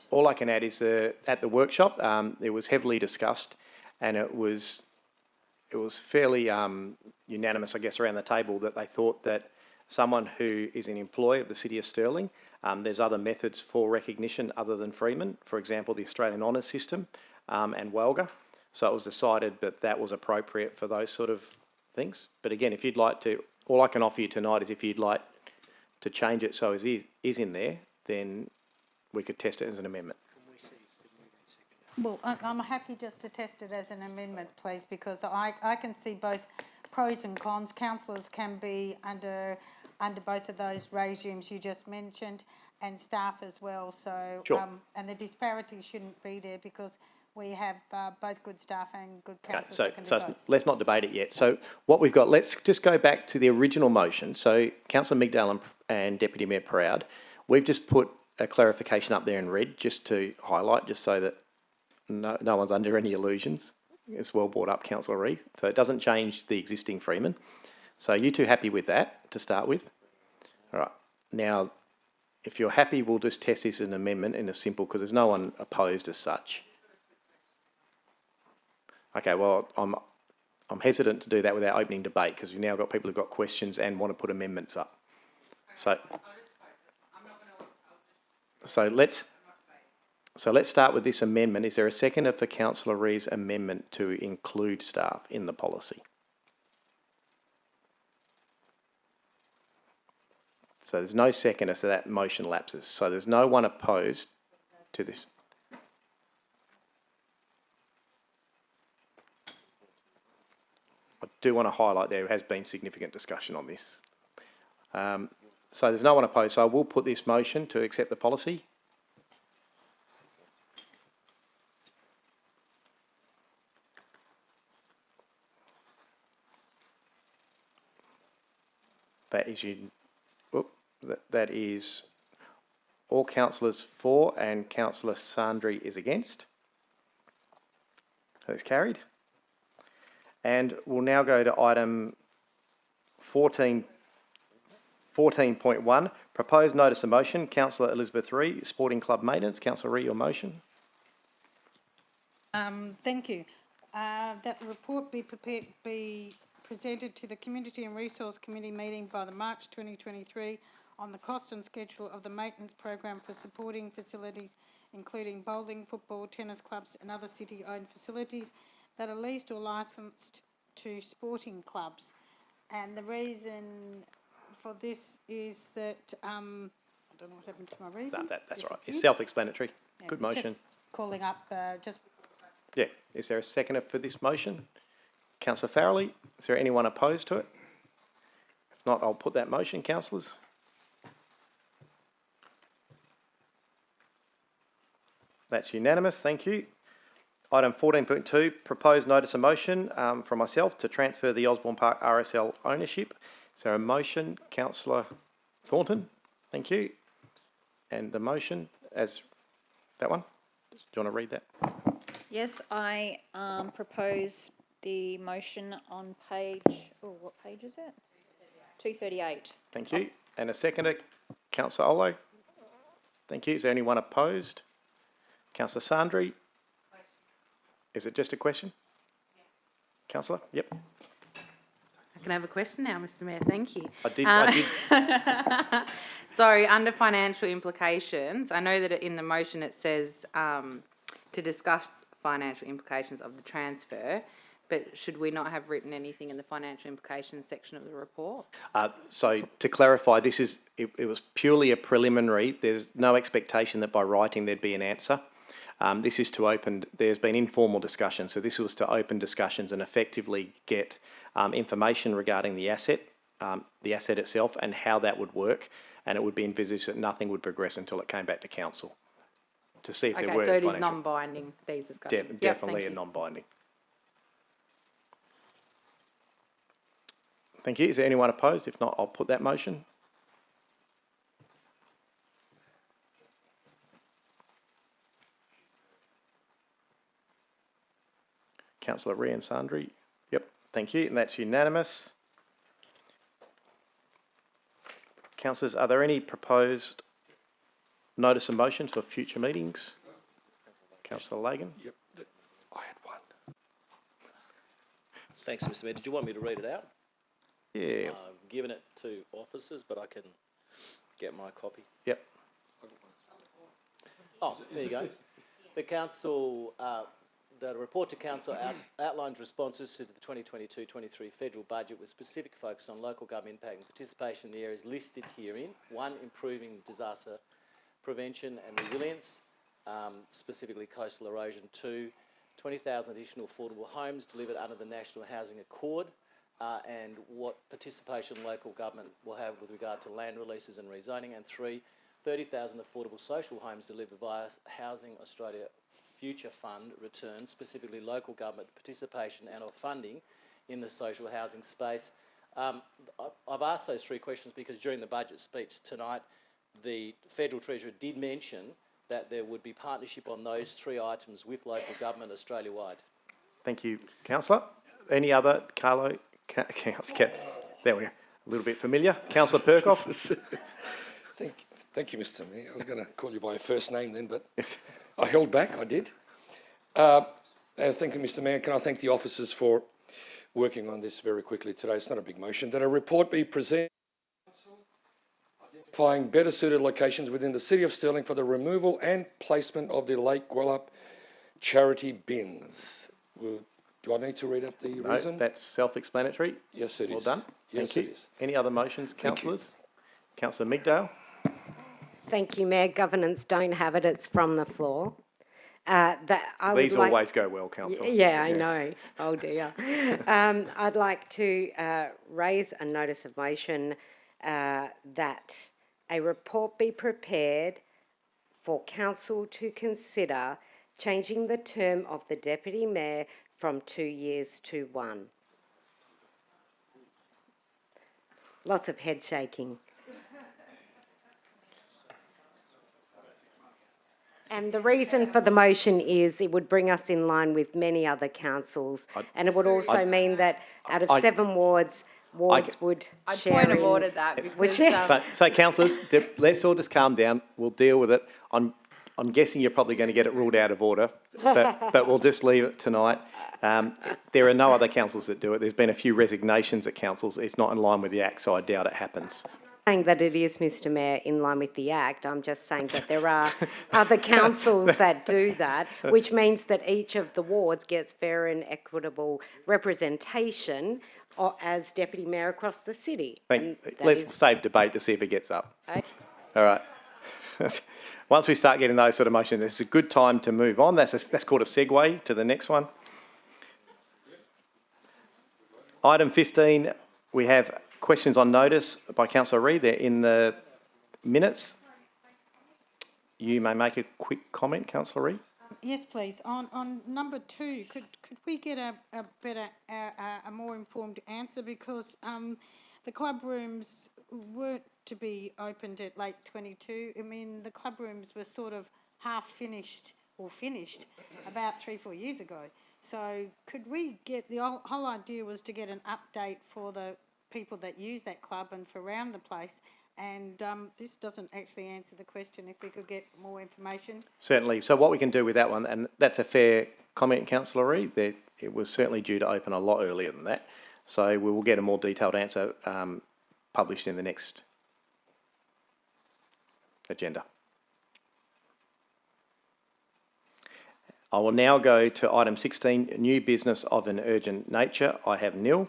[SPEAKER 1] all I can add is at the workshop, it was heavily discussed, and it was fairly unanimous, I guess, around the table that they thought that someone who is an employee of the City of Stirling, there's other methods for recognition other than Freeman, for example, the Australian Honours System and WALGA. So it was decided that that was appropriate for those sort of things. But again, if you'd like to, all I can offer you tonight is if you'd like to change it so it is in there, then we could test it as an amendment.
[SPEAKER 9] Well, I'm happy just to test it as an amendment, please, because I can see both pros and cons. Councillors can be under both of those regimes you just mentioned, and staff as well. So,
[SPEAKER 1] sure.
[SPEAKER 9] And the disparity shouldn't be there because we have both good staff and good councillors. Okay,
[SPEAKER 1] so let's not debate it yet. So what we've got, let's just go back to the original motion. So Councillor Migdale and Deputy Mayor Proud, we've just put a clarification up there in red just to highlight, just so that no one's under any illusions. It's well brought up, Councillor Reeve. So it doesn't change the existing Freeman. So are you two happy with that to start with? All right. Now, if you're happy, we'll just test this as an amendment in a simple, because there's no one opposed as such. Okay, well, I'm hesitant to do that without opening debate, because we've now got people who've got questions and want to put amendments up. So let's start with this amendment. Is there a seconder for Councillor Reeve's amendment to include staff in the policy? So there's no seconder, so that motion lapses. So there's no one opposed to this. I do want to highlight there has been significant discussion on this. So there's no one opposed. So I will put this motion to accept the policy. That is all councillors for, and Councillor Sandri is against. So it's carried. And we'll now go to item 14.1, proposed notice of motion. Councillor Elizabeth Ree, Sporting Club Maintenance. Councillor Ree, your motion.
[SPEAKER 9] Thank you. That the report be presented to the Community and Resource Committee meeting by the March 2023 on the cost and schedule of the maintenance program for supporting facilities, including bowling, football, tennis clubs and other city-owned facilities that are leased or licensed to sporting clubs. And the reason for this is that, I don't know what happened to my reason.
[SPEAKER 1] No, that's right. It's self-explanatory.
[SPEAKER 9] Yeah,
[SPEAKER 1] good motion.
[SPEAKER 9] Just calling up,
[SPEAKER 1] Yeah. Is there a seconder for this motion? Councillor Farrelly, is there anyone opposed to it? If not, I'll put that motion, councillors. That's unanimous, thank you. Item 14.2, proposed notice of motion from myself to transfer the Osborne Park RSL ownership. Is there a motion? Councillor Thornton, thank you. And the motion as that one? Do you want to read that?
[SPEAKER 10] Yes, I propose the motion on page, what page is it? 238.
[SPEAKER 1] Thank you. And a seconder, Councillor Olo. Thank you. Is there anyone opposed? Councillor Sandri. Is it just a question? Councillor? Yep.
[SPEAKER 3] I can have a question now, Mr. Mayor. Thank you.
[SPEAKER 1] I did.
[SPEAKER 3] So under financial implications, I know that in the motion it says to discuss financial implications of the transfer, but should we not have written anything in the financial implications section of the report?
[SPEAKER 1] So to clarify, this is it was purely a preliminary. There's no expectation that by writing there'd be an answer. This is to open, there's been informal discussion, so this was to open discussions and effectively get information regarding the asset itself and how that would work, and it would be envisaged that nothing would progress until it came back to council to see if there were
[SPEAKER 3] Okay, so it is
[SPEAKER 1] financial-
[SPEAKER 3] non-binding, these discussions? Yep,
[SPEAKER 1] Definitely
[SPEAKER 3] thank
[SPEAKER 1] a
[SPEAKER 3] you.
[SPEAKER 1] non-binding. Thank you. Is there anyone opposed? If not, I'll put that motion. Councillor Ree and Sandri. Yep, thank you, and that's unanimous. Councillors, are there any proposed notice and motions for future meetings? Councillor Lagan?
[SPEAKER 11] Yep, I had one.
[SPEAKER 5] Thanks, Mr Mayor. Did you want me to read it out?
[SPEAKER 1] Yeah.
[SPEAKER 5] I've given it to officers, but I can get my copy.
[SPEAKER 1] Yep.
[SPEAKER 5] Oh, there you go. The council, the report to council outlines responses to the 2022-23 federal budget with specific focus on local government impact and participation in the areas listed herein. 1, improving disaster prevention and resilience, specifically coastal erosion. 2, 20,000 additional affordable homes delivered under the National Housing Accord, and what participation local government will have with regard to land releases and rezoning. And 3, 30,000 affordable social homes delivered via Housing Australia Future Fund returns, specifically local government participation and or funding in the social housing space. I've asked those 3 questions because during the budget speech tonight, the Federal Treasurer did mention that there would be partnership on those 3 items with local government Australia-wide.
[SPEAKER 1] Thank you, Councillor. Any other? Carlo? There we are. A little bit familiar. Councillor Perkoff?
[SPEAKER 11] Thank you, Mr Mayor. I was going to call you by your first name then, but I held back, I did. Thank you, Mr Mayor. Can I thank the officers for working on this very quickly today? It's not a big motion. That a report be presented identifying better suited locations within the City of Stirling for the removal and placement of the Lake Gwelup charity bins. Do I need to read up the reason?
[SPEAKER 1] No, that's self-explanatory.
[SPEAKER 11] Yes, it is.
[SPEAKER 1] Well done.
[SPEAKER 11] Yes,
[SPEAKER 1] Thank you.
[SPEAKER 11] it is.
[SPEAKER 1] Any other motions, councillors? Councillor Migdale?
[SPEAKER 22] Thank you, Mayor. Governance don't have it. It's from the floor.
[SPEAKER 1] These always go well, Councillor.
[SPEAKER 22] Yeah, I know. Oh dear. I'd like to raise a notice of motion that a report be prepared for council to consider changing the term of the Deputy Mayor from 2 years to 1. Lots of head shaking. And the reason for the motion is it would bring us in line with many other councils, and it would also mean that out of 7 wards would share
[SPEAKER 3] point of
[SPEAKER 22] in-
[SPEAKER 3] order that
[SPEAKER 22] would
[SPEAKER 3] because,
[SPEAKER 22] share-
[SPEAKER 1] So councillors, let's all just calm down. We'll deal with it. I'm guessing you're probably going to get it ruled out of order, but we'll just leave it tonight. There are no other councils that do it. There's been a few resignations at councils. It's not in line with the Act, so I doubt it happens.
[SPEAKER 22] Saying that it is, Mr Mayor, in line with the Act. I'm just saying that there are other councils that do that, which means that each of the wards gets fair and equitable representation as Deputy Mayor across the city.
[SPEAKER 1] Let's save debate to see if it gets up. All right. Once we start getting those sort of motions, it's a good time to move on. That's called a segue to the next one. Item 15, we have questions on notice by Councillor Reid. They're in the minutes. You may make a quick comment, Councillor Reid.
[SPEAKER 9] Yes, please. On number 2, could we get a better, a more informed answer, because the club rooms weren't to be opened at late 22. I mean, the club rooms were sort of half finished or finished about 3-4 years ago. So could we get, the whole idea was to get an update for the people that use that club and for around the place. And this doesn't actually answer the question. If we could get more information.
[SPEAKER 1] Certainly. So what we can do with that one, and that's a fair comment, Councillor Reid, that it was certainly due to open a lot earlier than that. So we will get a more detailed answer published in the next agenda. I will now go to item 16, new business of an urgent nature. I have nil.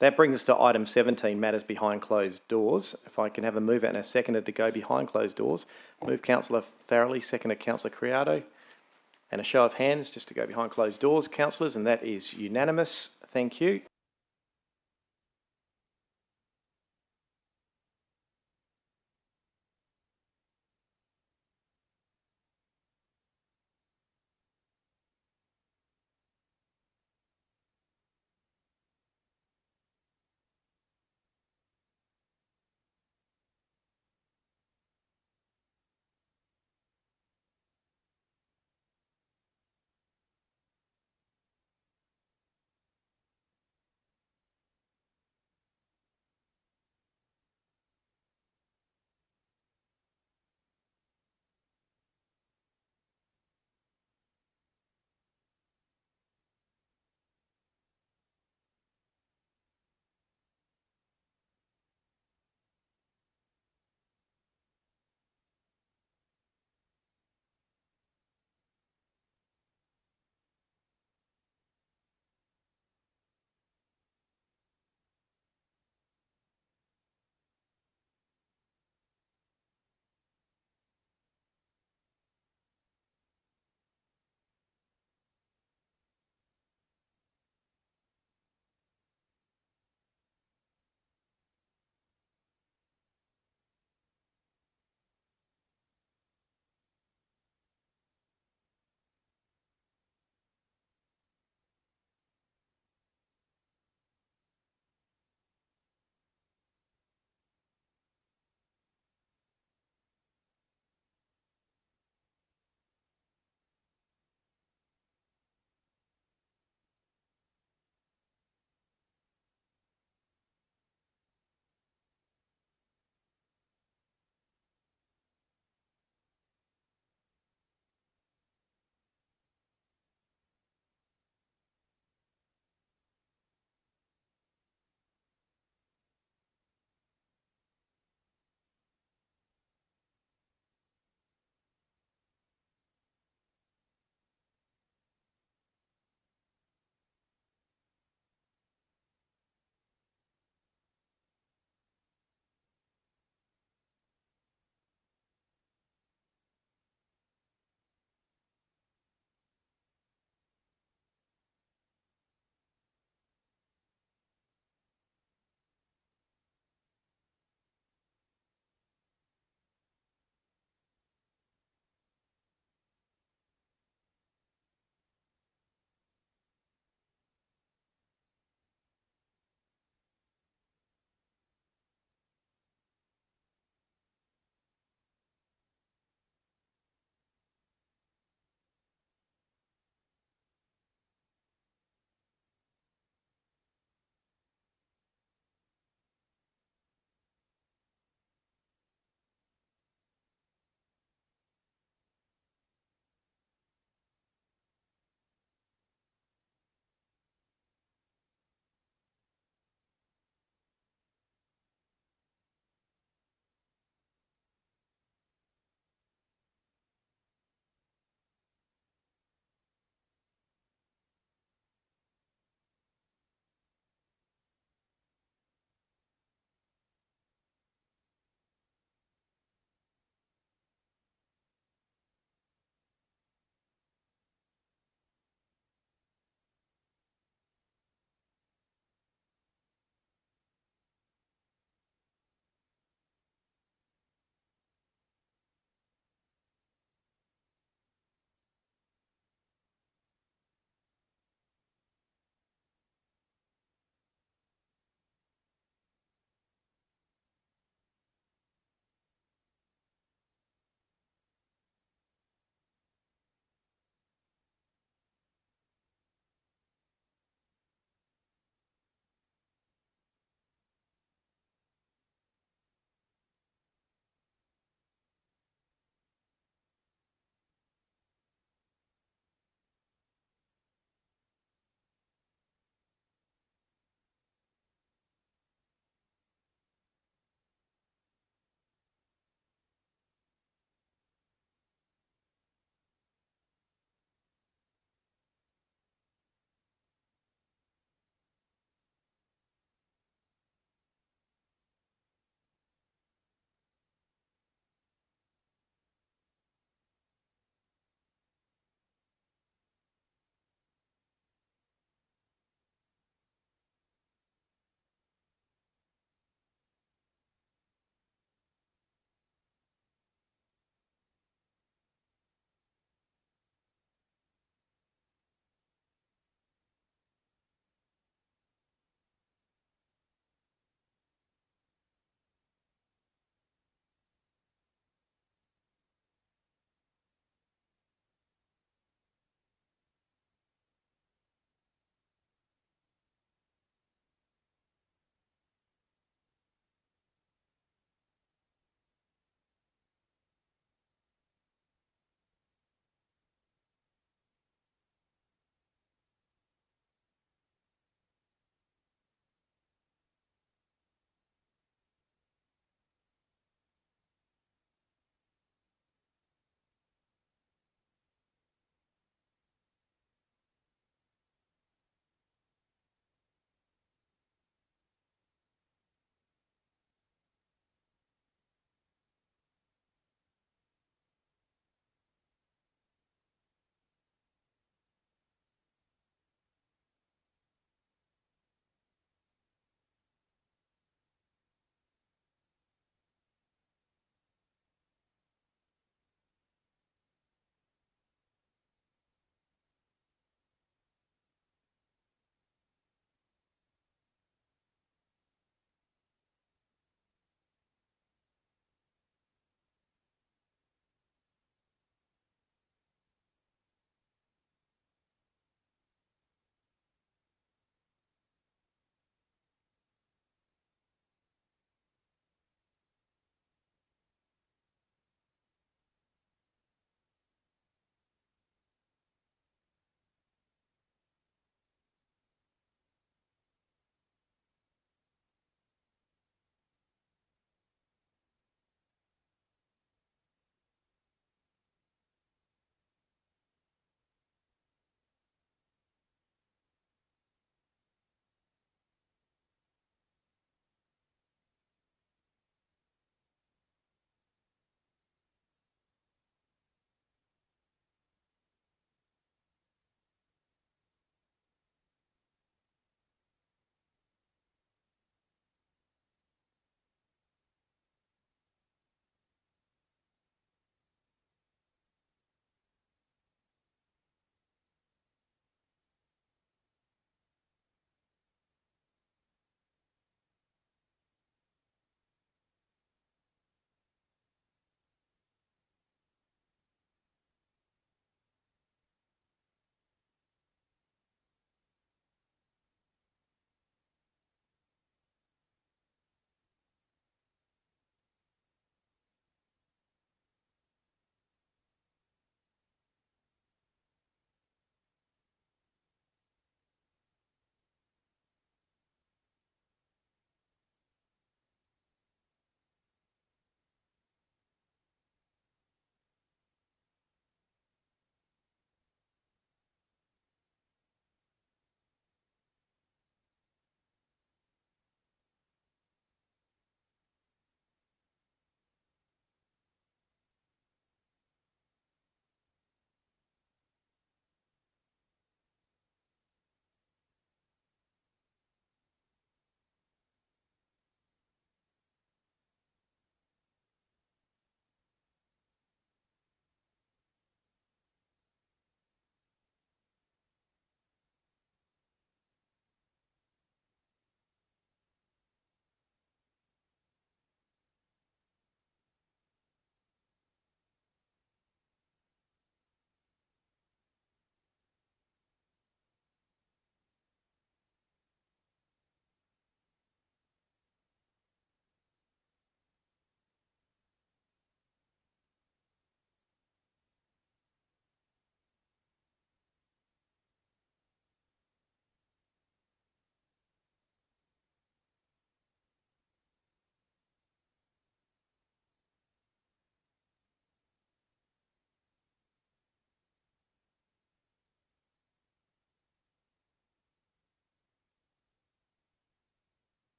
[SPEAKER 1] That brings us to item 17, matters behind closed doors. If I can have a mover and a seconder to go behind closed doors. Move Councillor Farrelly, seconder Councillor Criado. And a show of hands, just to go behind closed doors, councillors, and that is unanimous. Thank you.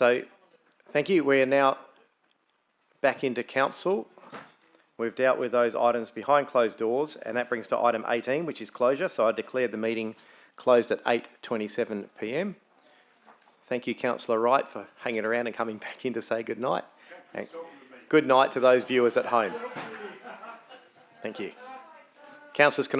[SPEAKER 1] So, thank you. We are now back into council. We've dealt with those items behind closed doors, and that brings to item 18, which is closure. So I declare the meeting closed at 8:27 p.m. Thank you, Councillor Wright, for hanging around and coming back in to say good night. And good night to those viewers at home. Thank you. Councillors, can I